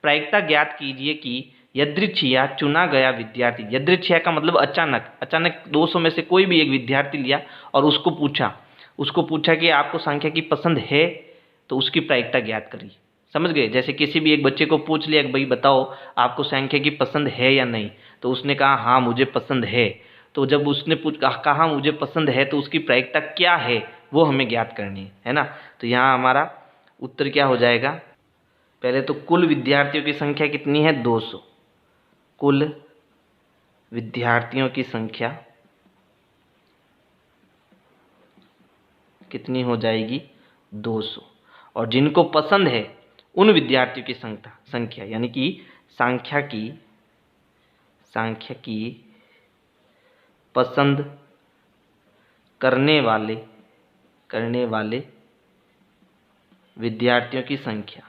A: प्रायिकता ज्ञात कीजिए कि यदृच्छिया चुना गया विद्यार्थी, यदृच्छिया का मतलब अचानक 200 में से कोई भी एक विद्यार्थी लिया और उसको पूछा कि आपको सांख्यिकी पसंद है, तो उसकी प्रायिकता ज्ञात करिए। समझ गए। जैसे किसी भी एक बच्चे को पूछ लिया कि भाई बताओ आपको सांख्यिकी पसंद है या नहीं, तो उसने कहा हाँ मुझे पसंद है। तो जब उसने कहा मुझे पसंद है, तो उसकी प्रायिकता क्या है वो हमें ज्ञात करनी है ना। तो यहाँ हमारा उत्तर क्या हो जाएगा, पहले तो कुल विद्यार्थियों की संख्या कितनी है, 200। कुल विद्यार्थियों की संख्या कितनी हो जाएगी, 200, और जिनको पसंद है उन विद्यार्थियों की संख्या, यानी कि सांख्यिकी पसंद करने वाले विद्यार्थियों की संख्या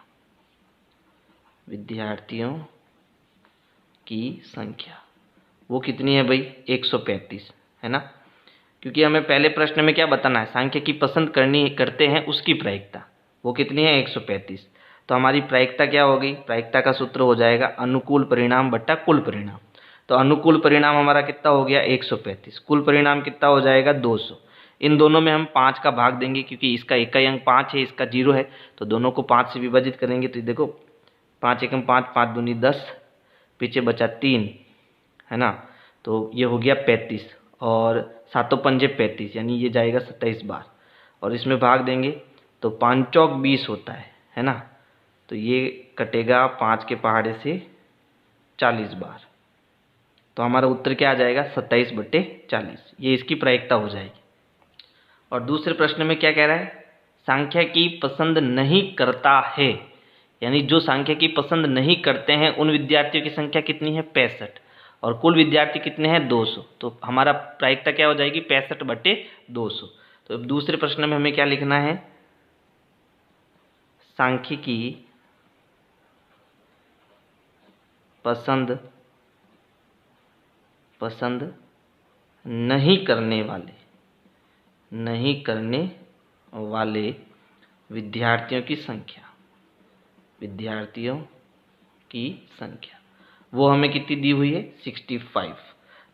A: वो कितनी है भाई, 135, है ना। क्योंकि हमें पहले प्रश्न में क्या बताना है, सांख्यिकी पसंद करते हैं उसकी प्रायिकता, वो कितनी है, 135। तो हमारी प्रायिकता क्या हो गई, प्रायिकता का सूत्र हो जाएगा अनुकूल परिणाम बट्टा कुल परिणाम। तो अनुकूल परिणाम हमारा कितना हो गया, 135, कुल परिणाम कितना हो जाएगा, 200। इन दोनों में हम 5 का भाग देंगे, क्योंकि इसका इकाई अंक 5 है, इसका 0 है, तो दोनों को 5 से विभाजित करेंगे। तो देखो 5 एकम 5, 5 दूनी 10, पीछे बचा 3, है ना। तो ये हो गया 35, और 7 पंजे 35, यानी ये जाएगा 27 बार, और इसमें भाग देंगे तो 5 चौक 20 होता है ना। तो ये कटेगा 5 के पहाड़े से 40 बार, तो हमारा उत्तर क्या आ जाएगा, 27/40। ये इसकी प्रायिकता हो जाएगी। और दूसरे प्रश्न में क्या कह रहा है, सांख्यिकी पसंद नहीं करता है, यानी जो सांख्यिकी पसंद नहीं करते हैं उन विद्यार्थियों की संख्या कितनी है, 65, और कुल विद्यार्थी कितने हैं, 200। तो हमारा प्रायिकता क्या हो जाएगी, 65/200। तो अब दूसरे प्रश्न में हमें क्या लिखना है, सांख्यिकी पसंद नहीं करने वाले विद्यार्थियों की संख्या वो हमें कितनी दी हुई है, 65।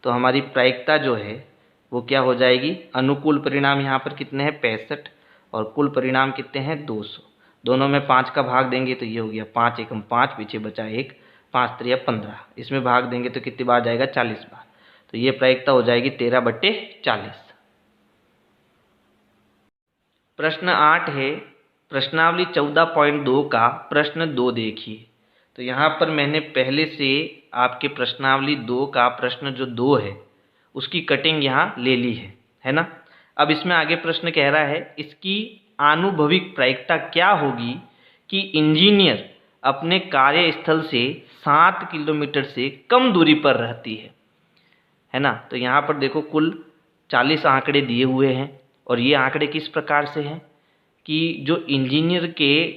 A: तो हमारी प्रायिकता जो है वो क्या हो जाएगी, अनुकूल परिणाम यहाँ पर कितने हैं, 65, और कुल परिणाम कितने हैं 200। दोनों में 5 का भाग देंगे तो ये हो गया 5 एकम 5, पीछे बचा 1, 5 3 15। इसमें भाग देंगे तो कितनी बार जाएगा 40 बार। तो ये प्रायिकता हो जाएगी 13/40। प्रश्न 8 है प्रश्नावली 14.2 का प्रश्न 2 देखिए। तो यहाँ पर मैंने पहले से आपके प्रश्नावली 2 का प्रश्न जो 2 है उसकी कटिंग यहाँ ले ली है ना। अब इसमें आगे प्रश्न कह रहा है इसकी आनुभविक प्रायिकता क्या होगी कि इंजीनियर अपने कार्यस्थल से 7 किलोमीटर से कम दूरी पर रहती है ना। तो यहाँ पर देखो कुल 40 आंकड़े दिए हुए हैं और ये आंकड़े किस प्रकार से हैं कि जो इंजीनियर के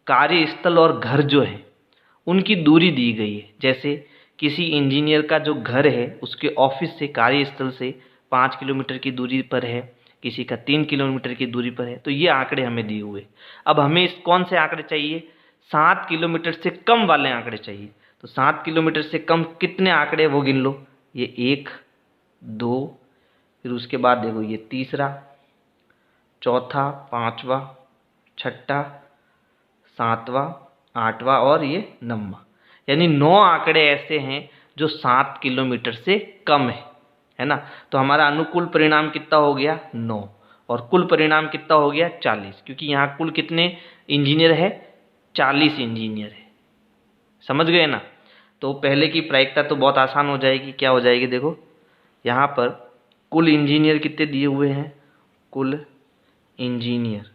A: कार्यस्थल और घर जो है उनकी दूरी दी गई है। जैसे किसी इंजीनियर का जो घर है उसके ऑफिस से कार्यस्थल से 5 किलोमीटर की दूरी पर है, किसी का 3 किलोमीटर की दूरी पर है। तो ये आंकड़े हमें दिए हुए। अब हमें इस कौन से आंकड़े चाहिए 7 किलोमीटर से कम वाले आंकड़े चाहिए। तो 7 किलोमीटर से कम कितने आंकड़े वो गिन लो, ये 1 2, फिर उसके बाद देखो ये तीसरा, चौथा, पांचवा, छठा, सातवां, आठवां और ये 9वां, यानी 9 आंकड़े ऐसे हैं जो 7 किलोमीटर से कम है ना। तो हमारा अनुकूल परिणाम कितना हो गया 9 और कुल परिणाम कितना हो गया 40, क्योंकि यहाँ कुल कितने इंजीनियर है 40 इंजीनियर है। समझ गए ना। तो पहले की प्रायिकता तो बहुत आसान हो जाएगी। क्या हो जाएगी देखो यहाँ पर कुल इंजीनियर कितने दिए हुए हैं, कुल इंजीनियर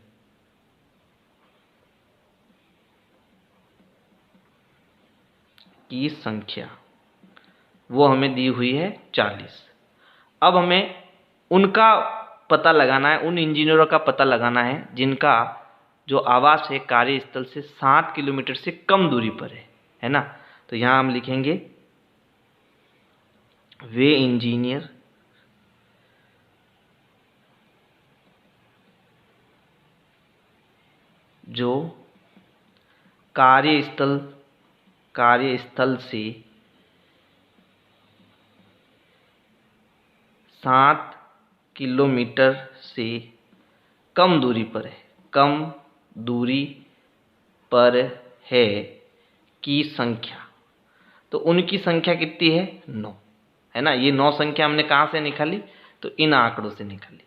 A: की संख्या वो हमें दी हुई है 40। अब हमें उनका पता लगाना है, उन इंजीनियरों का पता लगाना है जिनका जो आवास है कार्यस्थल से 7 किलोमीटर से कम दूरी पर है ना। तो यहाँ हम लिखेंगे वे इंजीनियर जो कार्यस्थल से 7 किलोमीटर से कम दूरी पर है की संख्या। तो उनकी संख्या कितनी है 9 है ना। ये 9 संख्या हमने कहाँ से निकाली, तो इन आंकड़ों से निकाली।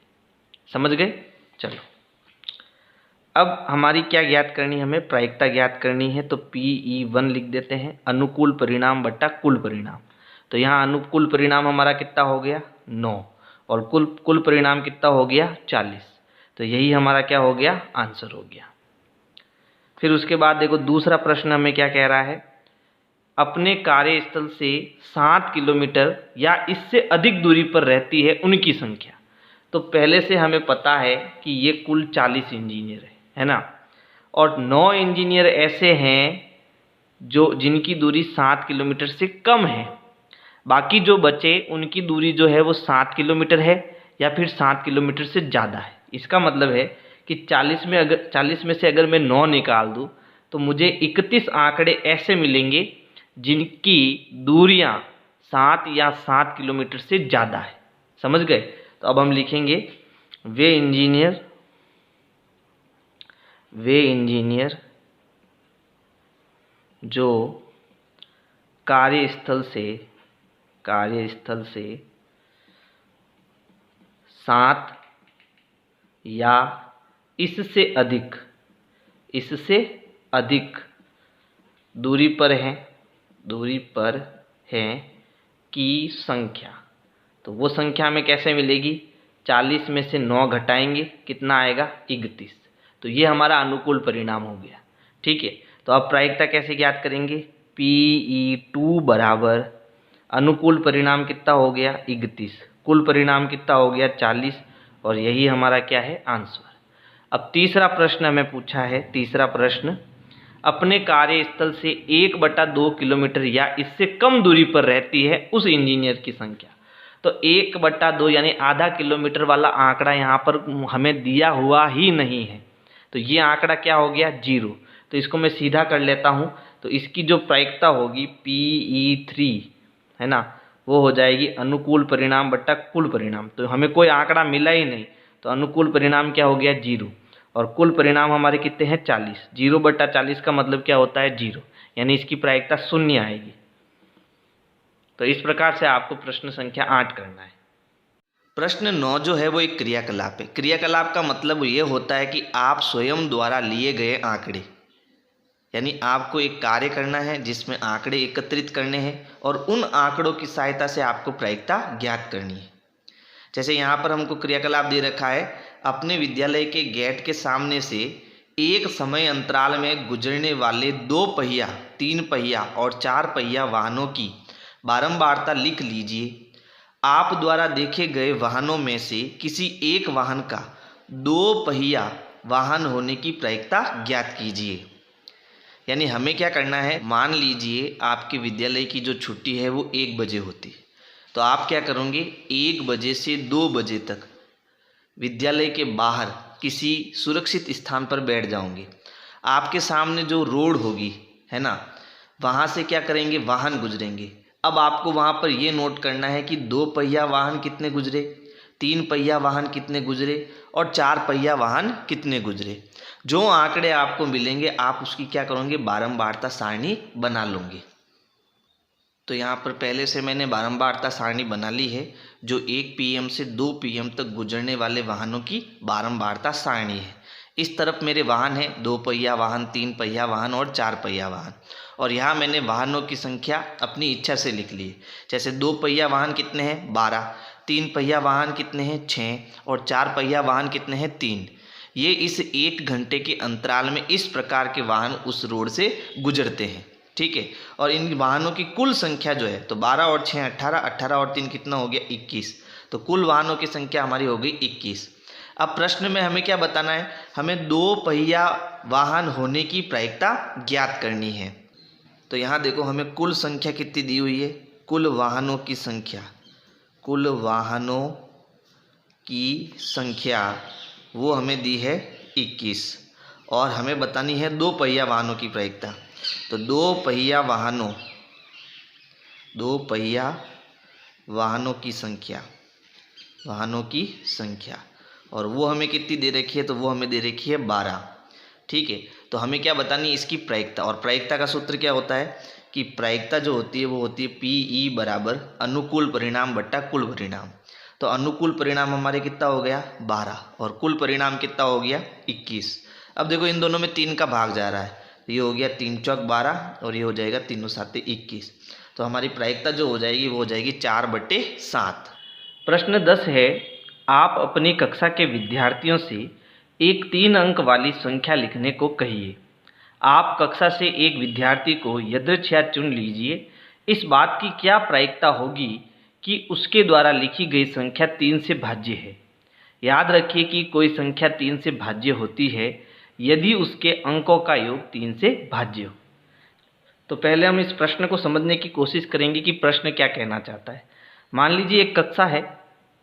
A: समझ गए। चलो अब हमारी क्या ज्ञात करनी है, हमें प्रायिकता ज्ञात करनी है। तो PE1 लिख देते हैं, अनुकूल परिणाम बटा कुल परिणाम। तो यहाँ अनुकूल परिणाम हमारा कितना हो गया 9 और कुल परिणाम कितना हो गया 40। तो यही हमारा क्या हो गया आंसर हो गया। फिर उसके बाद देखो दूसरा प्रश्न हमें क्या कह रहा है, अपने कार्यस्थल से 7 किलोमीटर या इससे अधिक दूरी पर रहती है उनकी संख्या। तो पहले से हमें पता है कि ये कुल 40 इंजीनियर है ना। और 9 इंजीनियर ऐसे हैं जो जिनकी दूरी 7 किलोमीटर से कम है। बाकी जो बचे उनकी दूरी जो है वो 7 किलोमीटर है या फिर 7 किलोमीटर से ज़्यादा है। इसका मतलब है कि 40 में से अगर मैं 9 निकाल दूँ तो मुझे 31 आंकड़े ऐसे मिलेंगे जिनकी दूरियां 7 या 7 किलोमीटर से ज़्यादा है। समझ गए। तो अब हम लिखेंगे वे इंजीनियर जो कार्यस्थल से 7 या इससे अधिक दूरी पर हैं की संख्या। तो वो संख्या हमें कैसे मिलेगी, 40 में से 9 घटाएंगे कितना आएगा 31। तो ये हमारा अनुकूल परिणाम हो गया। ठीक है। तो अब प्रायिकता कैसे ज्ञात करेंगे, PE2 बराबर अनुकूल परिणाम कितना हो गया 31, कुल परिणाम कितना हो गया 40 और यही हमारा क्या है आंसर। अब तीसरा प्रश्न हमें पूछा है, तीसरा प्रश्न अपने कार्यस्थल से 1/2 किलोमीटर या इससे कम दूरी पर रहती है उस इंजीनियर की संख्या। तो 1/2 यानी आधा किलोमीटर वाला आंकड़ा यहाँ पर हमें दिया हुआ ही नहीं है। तो ये आंकड़ा क्या हो गया 0। तो इसको मैं सीधा कर लेता हूँ। तो इसकी जो प्रायिकता होगी PE3 है ना, वो हो जाएगी अनुकूल परिणाम बटा कुल परिणाम। तो हमें कोई आंकड़ा मिला ही नहीं तो अनुकूल परिणाम क्या हो गया 0। और कुल परिणाम हमारे कितने हैं 40। 0/40 का मतलब क्या होता है 0, यानी इसकी प्रायिकता 0 आएगी। तो इस प्रकार से आपको प्रश्न संख्या 8 करना है। प्रश्न 9 जो है वो एक क्रियाकलाप है। क्रियाकलाप का मतलब ये होता है कि आप स्वयं द्वारा लिए गए आंकड़े, यानी आपको एक कार्य करना है जिसमें आंकड़े एकत्रित करने हैं और उन आंकड़ों की सहायता से आपको प्रायिकता ज्ञात करनी है। जैसे यहाँ पर हमको क्रियाकलाप दे रखा है, अपने विद्यालय के गेट के सामने से एक समय अंतराल में गुजरने वाले 2 पहिया, 3 पहिया और 4 पहिया वाहनों की बारंबारता लिख लीजिए। आप द्वारा देखे गए वाहनों में से किसी एक वाहन का 2 पहिया वाहन होने की प्रायिकता ज्ञात कीजिए। यानी हमें क्या करना है, मान लीजिए आपके विद्यालय की जो छुट्टी है वो 1 बजे होती है, तो आप क्या करोगे 1 बजे से 2 बजे तक विद्यालय के बाहर किसी सुरक्षित स्थान पर बैठ जाओगे। आपके सामने जो रोड होगी है ना, वहाँ से क्या करेंगे, वाहन गुजरेंगे। अब आपको वहाँ पर ये नोट करना है कि 2 पहिया वाहन कितने गुजरे, 3 पहिया वाहन कितने गुजरे और 4 पहिया वाहन कितने गुजरे। जो आंकड़े आपको मिलेंगे आप उसकी क्या करोगे, बारंबारता सारणी बना लोगे। तो यहाँ पर पहले से मैंने बारंबारता सारणी बना ली है, जो 1 PM से 2 PM तक गुजरने वाले वाहनों की बारंबारता सारणी है। इस तरफ मेरे वाहन है, 2 पहिया वाहन, 3 पहिया वाहन और 4 पहिया वाहन। और यहाँ मैंने वाहनों की संख्या अपनी इच्छा से लिख ली है। जैसे 2 पहिया वाहन कितने हैं 12, 3 पहिया वाहन कितने हैं 6 और 4 पहिया वाहन कितने हैं 3। ये इस 1 घंटे के अंतराल में इस प्रकार के वाहन उस रोड से गुजरते हैं, ठीक है। और इन वाहनों की कुल संख्या जो है, तो 12 और 6 18, 18 और 3 कितना हो गया 21। तो कुल वाहनों की संख्या हमारी हो गई 21। अब प्रश्न में हमें क्या बताना है, हमें 2 पहिया वाहन होने की प्रायिकता ज्ञात करनी है। तो यहाँ देखो हमें कुल संख्या कितनी दी हुई है, कुल वाहनों की संख्या, कुल वाहनों की संख्या वो हमें दी है 21 और हमें बतानी है 2 पहिया वाहनों की प्रायिकता। तो 2 पहिया वाहनों की संख्या, और वो हमें कितनी दे रखी है, तो वो हमें दे रखी है 12, ठीक है। तो हमें क्या बतानी है, इसकी प्रायिकता। और प्रायिकता का सूत्र क्या होता है कि प्रायिकता जो होती है वो होती है PE बराबर अनुकूल परिणाम बट्टा कुल परिणाम। तो अनुकूल परिणाम हमारे कितना हो गया 12 और कुल परिणाम कितना हो गया 21। अब देखो इन दोनों में 3 का भाग जा रहा है, तो ये हो गया 3 चौक 12 और ये हो जाएगा 3 साते 21। तो हमारी प्रायिकता जो हो जाएगी वो हो जाएगी 4/7। प्रश्न 10 है, आप अपनी कक्षा के विद्यार्थियों से एक 3 अंक वाली संख्या लिखने को कहिए। आप कक्षा से एक विद्यार्थी को यदृच्छया चुन लीजिए। इस बात की क्या प्रायिकता होगी कि उसके द्वारा लिखी गई संख्या 3 से भाज्य है। याद रखिए कि कोई संख्या 3 से भाज्य होती है यदि उसके अंकों का योग 3 से भाज्य हो। तो पहले हम इस प्रश्न को समझने की कोशिश करेंगे कि प्रश्न क्या कहना चाहता है। मान लीजिए एक कक्षा है,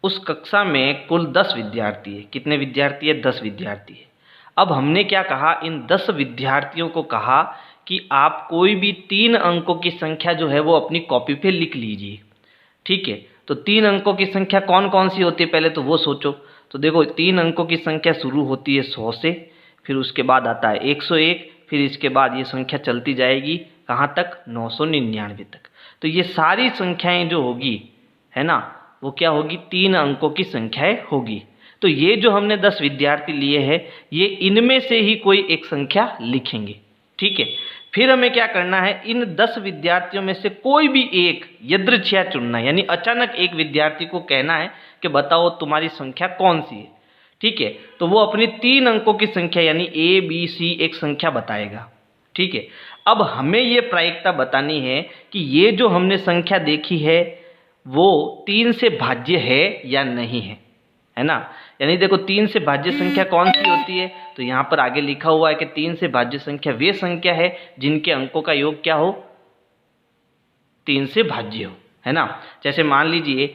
A: उस कक्षा में कुल 10 विद्यार्थी है। कितने विद्यार्थी है 10 विद्यार्थी है। अब हमने क्या कहा, इन 10 विद्यार्थियों को कहा कि आप कोई भी 3 अंकों की संख्या जो है वो अपनी कॉपी पे लिख लीजिए, ठीक है। तो 3 अंकों की संख्या कौन कौन सी होती है पहले तो वो सोचो। तो देखो 3 अंकों की संख्या शुरू होती है 100 से, फिर उसके बाद आता है 101, फिर इसके बाद ये संख्या चलती जाएगी कहाँ तक 999 तक। तो ये सारी संख्याएं जो होगी है ना, वो क्या होगी 3 अंकों की संख्याएं होगी। तो ये जो हमने 10 विद्यार्थी लिए हैं, ये इनमें से ही कोई एक संख्या लिखेंगे, ठीक है। फिर हमें क्या करना है, इन 10 विद्यार्थियों में से कोई भी एक यदृच्छया चुनना है, यानी अचानक एक विद्यार्थी को कहना है कि बताओ तुम्हारी संख्या कौन सी है, ठीक है। तो वो अपनी 3 अंकों की संख्या यानी ABC एक संख्या बताएगा, ठीक है। अब हमें ये प्रायिकता बतानी है कि ये जो हमने संख्या देखी है वो 3 से भाज्य है या नहीं है ना। यानी देखो 3 से भाज्य संख्या कौन सी होती है, तो यहाँ पर आगे लिखा हुआ है कि 3 से भाज्य संख्या वे संख्या है जिनके अंकों का योग क्या हो 3 से भाज्य हो, है ना। जैसे मान लीजिए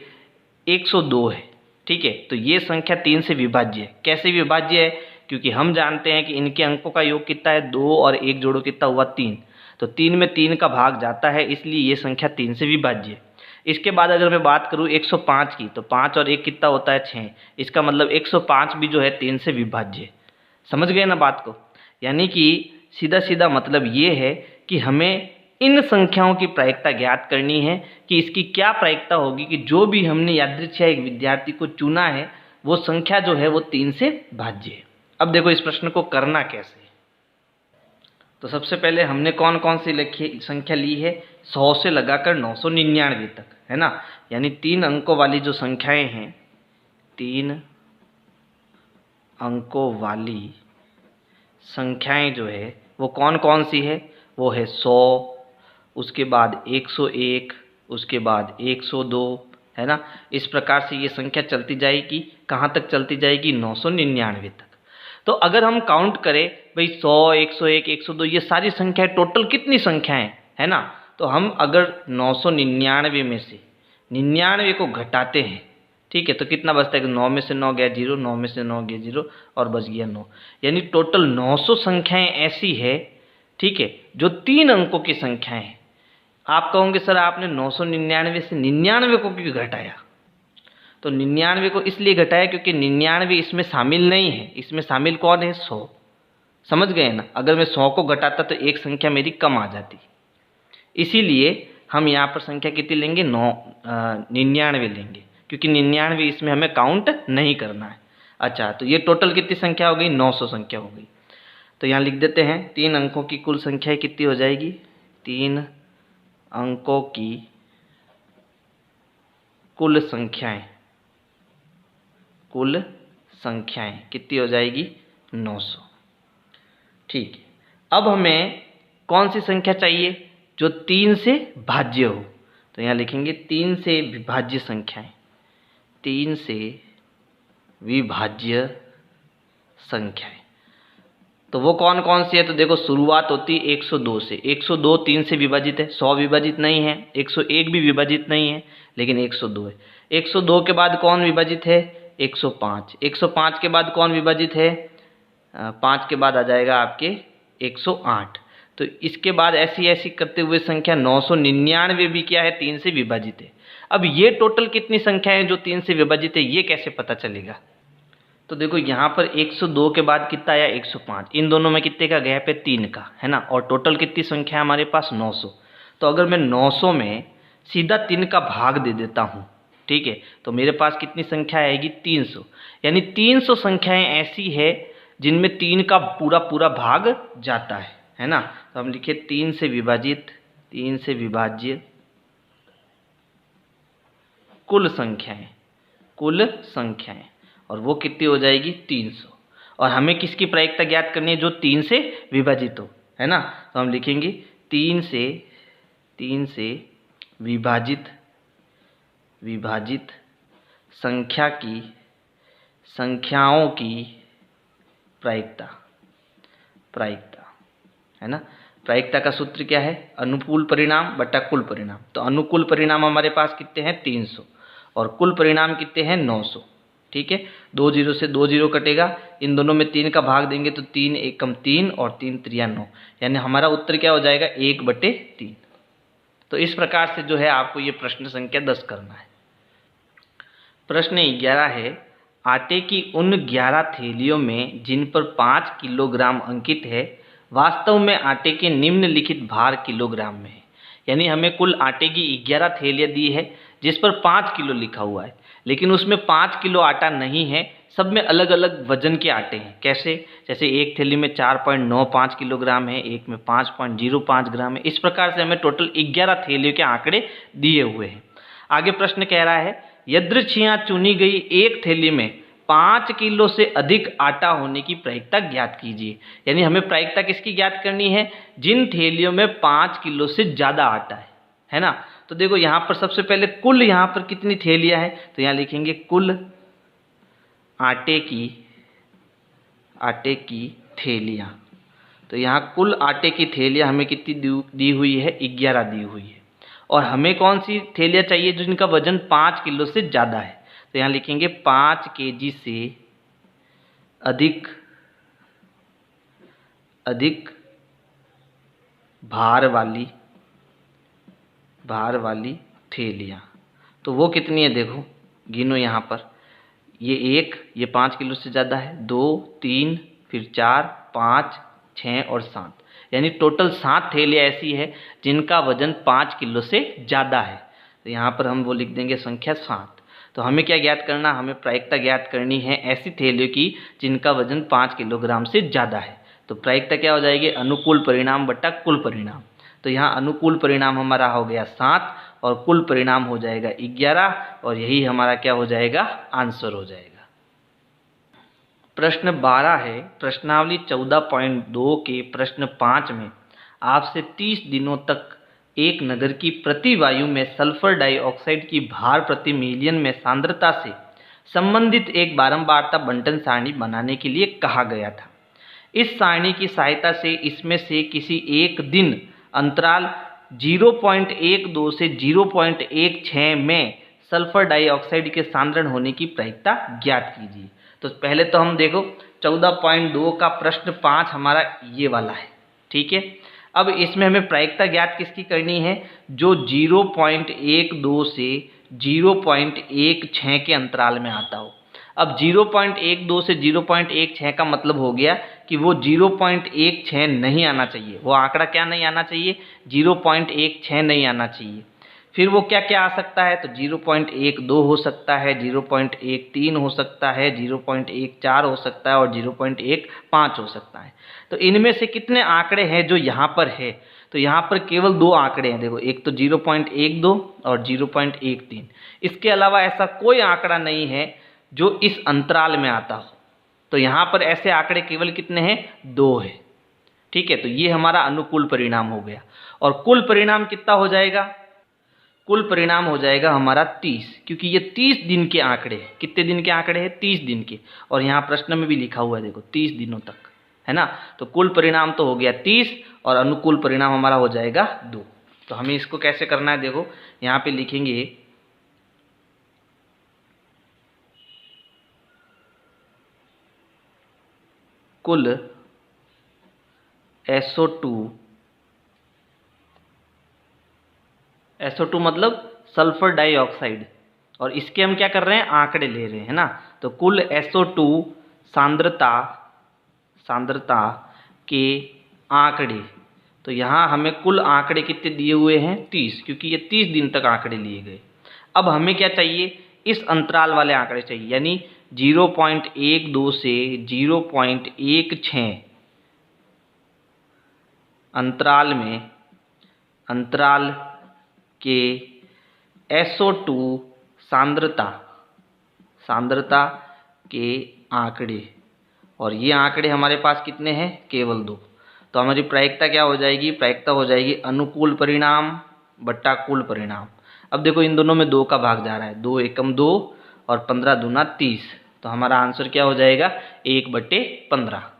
A: 102 है, ठीक है। तो ये संख्या 3 से विभाज्य है। कैसे विभाज्य है, क्योंकि हम जानते हैं कि इनके अंकों का योग कितना है 2 और 1 जोड़ो कितना हुआ 3। तो 3 में 3 का भाग जाता है, इसलिए ये संख्या 3 से विभाज्य है। इसके बाद अगर मैं बात करूँ 105 की, तो 5 और 1 कितना होता है 6। इसका मतलब 105 भी जो है 3 से विभाज्य है। समझ गए ना बात को? यानी कि सीधा सीधा मतलब ये है कि हमें इन संख्याओं की प्रायिकता ज्ञात करनी है कि इसकी क्या प्रायिकता होगी कि जो भी हमने यादृच्छिक एक विद्यार्थी को चुना है वो संख्या जो है वो 3 से भाज्य है। अब देखो इस प्रश्न को करना कैसे। तो सबसे पहले हमने कौन कौन सी संख्या ली है, 100 से लगाकर 999 तक, है ना। यानी 3 अंकों वाली जो संख्याएं हैं, 3 अंकों वाली संख्याएं जो है वो कौन कौन सी है, वो है 100, उसके बाद 101, उसके बाद 102, है ना। इस प्रकार से ये संख्या चलती जाएगी, कहाँ तक चलती जाएगी, 999 तक। तो अगर हम काउंट करें भाई 100, 101, 102 ये सारी संख्याएं टोटल कितनी संख्याएं, है ना। तो हम अगर 999 में से 99 को घटाते हैं, ठीक है, तो कितना बचता है कि 9 में से 9 गया 0, 9 में से 9 गया 0 और बच गया 9। यानी टोटल 900 संख्याएं ऐसी है, ठीक है, जो 3 अंकों की संख्याएं हैं। आप कहोगे सर आपने 999 से 99 को क्यों घटाया? तो 99 को इसलिए घटाया क्योंकि 99 इसमें शामिल नहीं है। इसमें शामिल कौन है, 100। समझ गए ना? अगर मैं 100 को घटाता तो एक संख्या मेरी कम आ जाती, इसीलिए हम यहाँ पर संख्या कितनी लेंगे, 99 लेंगे, क्योंकि 99 इसमें हमें काउंट नहीं करना है। अच्छा, तो ये टोटल कितनी संख्या हो गई, 900 संख्या हो गई। तो यहाँ लिख देते हैं 3 अंकों की कुल संख्या कितनी हो जाएगी, 3 अंकों की कुल संख्याएं कितनी हो जाएगी, 900। ठीक है, अब हमें कौन सी संख्या चाहिए, जो 3 से भाज्य हो। तो यहाँ लिखेंगे 3 से विभाज्य संख्याएं, 3 से विभाज्य संख्याएं। तो वो कौन कौन सी है, तो देखो शुरुआत होती है 102 से। 102 3 से विभाजित है, 100 विभाजित नहीं है, 101 भी विभाजित नहीं है, लेकिन 102 है। 102 के बाद कौन विभाजित है, 105। 105 के बाद कौन विभाजित है, 5 के बाद आ जाएगा आपके 108। तो इसके बाद ऐसी ऐसी करते हुए संख्या 999 भी क्या है, 3 से विभाजित है। अब ये टोटल कितनी संख्या है जो 3 से विभाजित है, ये कैसे पता चलेगा? तो देखो यहाँ पर 102 के बाद कितना आया, 105। इन दोनों में कितने का गैप है, 3 का, है ना। और टोटल कितनी संख्या है हमारे पास, 900। तो अगर मैं 900 में सीधा 3 का भाग दे देता हूँ, ठीक है, तो मेरे पास कितनी संख्या आएगी, 300। यानी 300 संख्याएं ऐसी है जिनमें 3 का पूरा पूरा भाग जाता है ना। तो हम लिखे 3 से विभाजित, 3 से विभाज्य कुल संख्याएं, और वो कितनी हो जाएगी, 300। और हमें किसकी प्रायिकता ज्ञात करनी है, जो 3 से विभाजित हो, है ना। तो हम लिखेंगे 3 से विभाजित संख्याओं की प्रायिकता, है ना। प्रायिकता का सूत्र क्या है, अनुकूल परिणाम बटा कुल परिणाम। तो अनुकूल परिणाम हमारे पास कितने हैं, 300, और कुल परिणाम कितने हैं, 900। ठीक है, 2 0 से 2 0 कटेगा, इन दोनों में 3 का भाग देंगे तो 3 एकम 3 और 3 त्रिया 9, यानी हमारा उत्तर क्या हो जाएगा, 1/3। तो इस प्रकार से जो है आपको ये प्रश्न संख्या 10 करना है। प्रश्न 11 है, आटे की उन 11 थैलियों में जिन पर 5 किलोग्राम अंकित है, वास्तव में आटे के निम्नलिखित भार किलोग्राम में है। यानी हमें कुल आटे की 11 थैलियाँ दी है जिस पर 5 किलो लिखा हुआ है, लेकिन उसमें 5 किलो आटा नहीं है, सब में अलग अलग वजन के आटे हैं। कैसे, जैसे एक थैली में 4.95 किलोग्राम है, एक में 5.05 ग्राम है। इस प्रकार से हमें टोटल 11 थैलियों के आंकड़े दिए हुए हैं। आगे प्रश्न कह रहा है, यादृच्छियां चुनी गई एक थैली में 5 किलो से अधिक आटा होने की प्रायिकता ज्ञात कीजिए। यानी हमें प्रायिकता किसकी ज्ञात करनी है, जिन थैलियों में 5 किलो से ज़्यादा आटा है ना। तो देखो यहाँ पर सबसे पहले कुल यहाँ पर कितनी थैलियाँ हैं, तो यहाँ लिखेंगे कुल आटे की थैलियाँ। तो यहाँ कुल आटे की थैलियाँ हमें कितनी दी हुई है, 11 दी हुई है। और हमें कौन सी थैलियाँ चाहिए जिनका वजन 5 किलो से ज़्यादा है, तो यहाँ लिखेंगे 5 केजी से अधिक भार वाली थैलियाँ। तो वो कितनी है, देखो गिनो यहाँ पर, ये 1, ये 5 किलो से ज़्यादा है, 2 3 फिर 4, 5, 6 और 7, यानी टोटल 7 थैलियाँ ऐसी है जिनका वजन 5 किलो से ज़्यादा है। तो यहाँ पर हम वो लिख देंगे संख्या 7। तो हमें क्या ज्ञात करना, हमें प्रायिकता ज्ञात करनी है ऐसी थैलियों की जिनका वजन 5 किलोग्राम से ज़्यादा है। तो प्रायिकता क्या हो जाएगी, अनुकूल परिणाम बटा कुल परिणाम। तो यहाँ अनुकूल परिणाम हमारा हो गया 7 और कुल परिणाम हो जाएगा 11 और यही हमारा क्या हो जाएगा, आंसर हो जाएगा। प्रश्न 12 है, प्रश्नावली 14.2 के प्रश्न 5 में आपसे 30 दिनों तक एक नगर की प्रति वायु में सल्फर डाइऑक्साइड की भार प्रति मिलियन में सांद्रता से संबंधित एक बारंबारता बंटन सारणी बनाने के लिए कहा गया था। इस सारणी की सहायता से इसमें से किसी एक दिन अंतराल 0.12 से 0.16 में सल्फर डाइऑक्साइड के सांद्रण होने की प्रायिकता ज्ञात कीजिए। तो पहले तो हम देखो 14.2 का प्रश्न 5 हमारा ये वाला है, ठीक है। अब इसमें हमें प्रायिकता ज्ञात किसकी करनी है, जो 0.12 से 0.16 के अंतराल में आता हो। अब 0.12 से 0.16 का मतलब हो गया कि वो 0.16 नहीं आना चाहिए, वो आंकड़ा क्या नहीं आना चाहिए, 0.16 नहीं आना चाहिए। फिर वो क्या क्या आ सकता है, तो 0.12 हो सकता है, 0.13 हो सकता है, 0.14 हो सकता है और 0.15 हो सकता है। तो इनमें से कितने आंकड़े हैं जो यहाँ पर है, तो यहाँ पर केवल 2 आंकड़े हैं। देखो, एक तो 0.12 और 0.13। इसके अलावा ऐसा कोई आंकड़ा नहीं है जो इस अंतराल में आता हो। तो यहाँ पर ऐसे आंकड़े केवल कितने हैं, 2 है, ठीक है। तो ये हमारा अनुकूल परिणाम हो गया। और कुल परिणाम कितना हो जाएगा, कुल परिणाम हो जाएगा हमारा 30, क्योंकि ये 30 दिन के आंकड़े हैं। कितने दिन के आंकड़े हैं, 30 दिन के। और यहाँ प्रश्न में भी लिखा हुआ है, देखो 30 दिनों तक, है ना। तो कुल परिणाम तो हो गया 30 और अनुकूल परिणाम हमारा हो जाएगा 2। तो हमें इसको कैसे करना है, देखो यहाँ पे लिखेंगे कुल SO2 मतलब सल्फर डाइऑक्साइड, और इसके हम क्या कर रहे हैं, आंकड़े ले रहे हैं ना। तो कुल SO2 सांद्रता के आंकड़े, तो यहाँ हमें कुल आंकड़े कितने दिए हुए हैं, 30, क्योंकि ये 30 दिन तक आंकड़े लिए गए। अब हमें क्या चाहिए, इस अंतराल वाले आंकड़े चाहिए, यानी 0.12 से 0.16 अंतराल के SO2 सांद्रता के आंकड़े, और ये आंकड़े हमारे पास कितने हैं, केवल 2। तो हमारी प्रायिकता क्या हो जाएगी, प्रायिकता हो जाएगी अनुकूल परिणाम बट्टा कुल परिणाम। अब देखो इन दोनों में 2 का भाग जा रहा है, 2 एकम 2 और 15 दूना 30। तो हमारा आंसर क्या हो जाएगा, 1/15।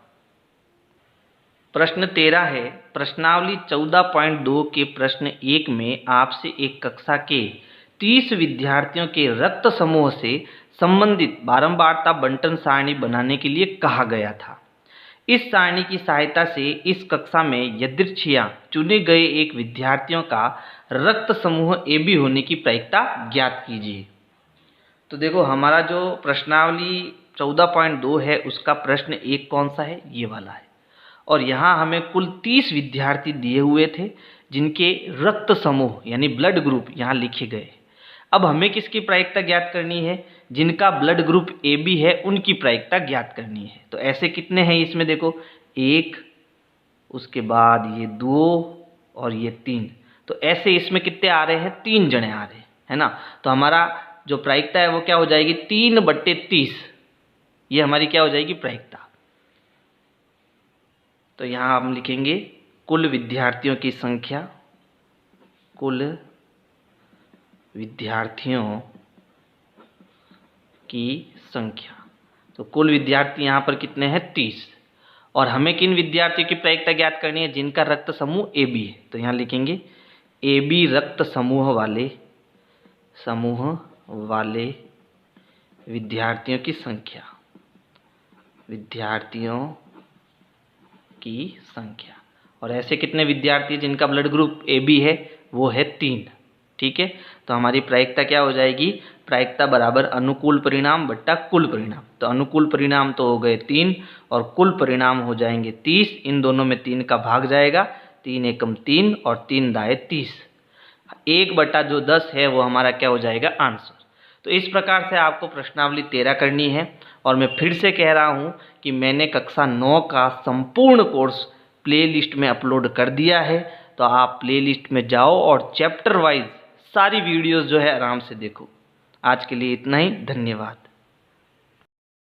A: प्रश्न 13 है, प्रश्नावली 14.2 के प्रश्न 1 में आपसे एक कक्षा के 30 विद्यार्थियों के रक्त समूह से संबंधित बारंबारता बंटन सारणी बनाने के लिए कहा गया था। इस सारणी की सहायता से इस कक्षा में यदृच्छया चुने गए एक विद्यार्थियों का रक्त समूह AB होने की प्रायिकता ज्ञात कीजिए। तो देखो हमारा जो प्रश्नावली 14.2 है उसका प्रश्न 1 कौन सा है, ये वाला है। और यहाँ हमें कुल 30 विद्यार्थी दिए हुए थे जिनके रक्त समूह यानी ब्लड ग्रुप यहाँ लिखे गए। अब हमें किसकी प्रायिकता ज्ञात करनी है, जिनका ब्लड ग्रुप AB है उनकी प्रायिकता ज्ञात करनी है। तो ऐसे कितने हैं इसमें, देखो 1, उसके बाद ये 2 और ये 3। तो ऐसे इसमें कितने आ रहे हैं, 3 जने आ रहे हैं, है ना। तो हमारा जो प्रायिकता है वो क्या हो जाएगी, 3/30। ये हमारी क्या हो जाएगी प्रायिकता। तो यहाँ हम लिखेंगे कुल विद्यार्थियों की संख्या, कुल विद्यार्थियों की संख्या। तो कुल विद्यार्थी यहाँ पर कितने हैं, 30। और हमें किन विद्यार्थियों की प्रायिकता ज्ञात करनी है, जिनका रक्त समूह AB है। तो यहाँ लिखेंगे AB रक्त समूह वाले विद्यार्थियों की संख्या, और ऐसे कितने विद्यार्थी जिनका ब्लड ग्रुप AB है, वो है 3, ठीक है, तो हमारी प्रायिकता क्या हो जाएगी, प्रायिकता बराबर अनुकूल परिणाम बट्टा कुल परिणाम। तो अनुकूल परिणाम तो हो गए 3 और कुल परिणाम हो जाएंगे 30। इन दोनों में 3 का भाग जाएगा, 3 एकम 3 और 3 दाए 30। 1 बटा जो 10 है वो हमारा क्या हो जाएगा, आंसर। तो इस प्रकार से आपको प्रश्नावली 13 करनी है। और मैं फिर से कह रहा हूँ कि मैंने कक्षा 9 का संपूर्ण कोर्स प्लेलिस्ट में अपलोड कर दिया है, तो आप प्लेलिस्ट में जाओ और चैप्टर वाइज सारी वीडियोस जो है आराम से देखो। आज के लिए इतना ही, धन्यवाद।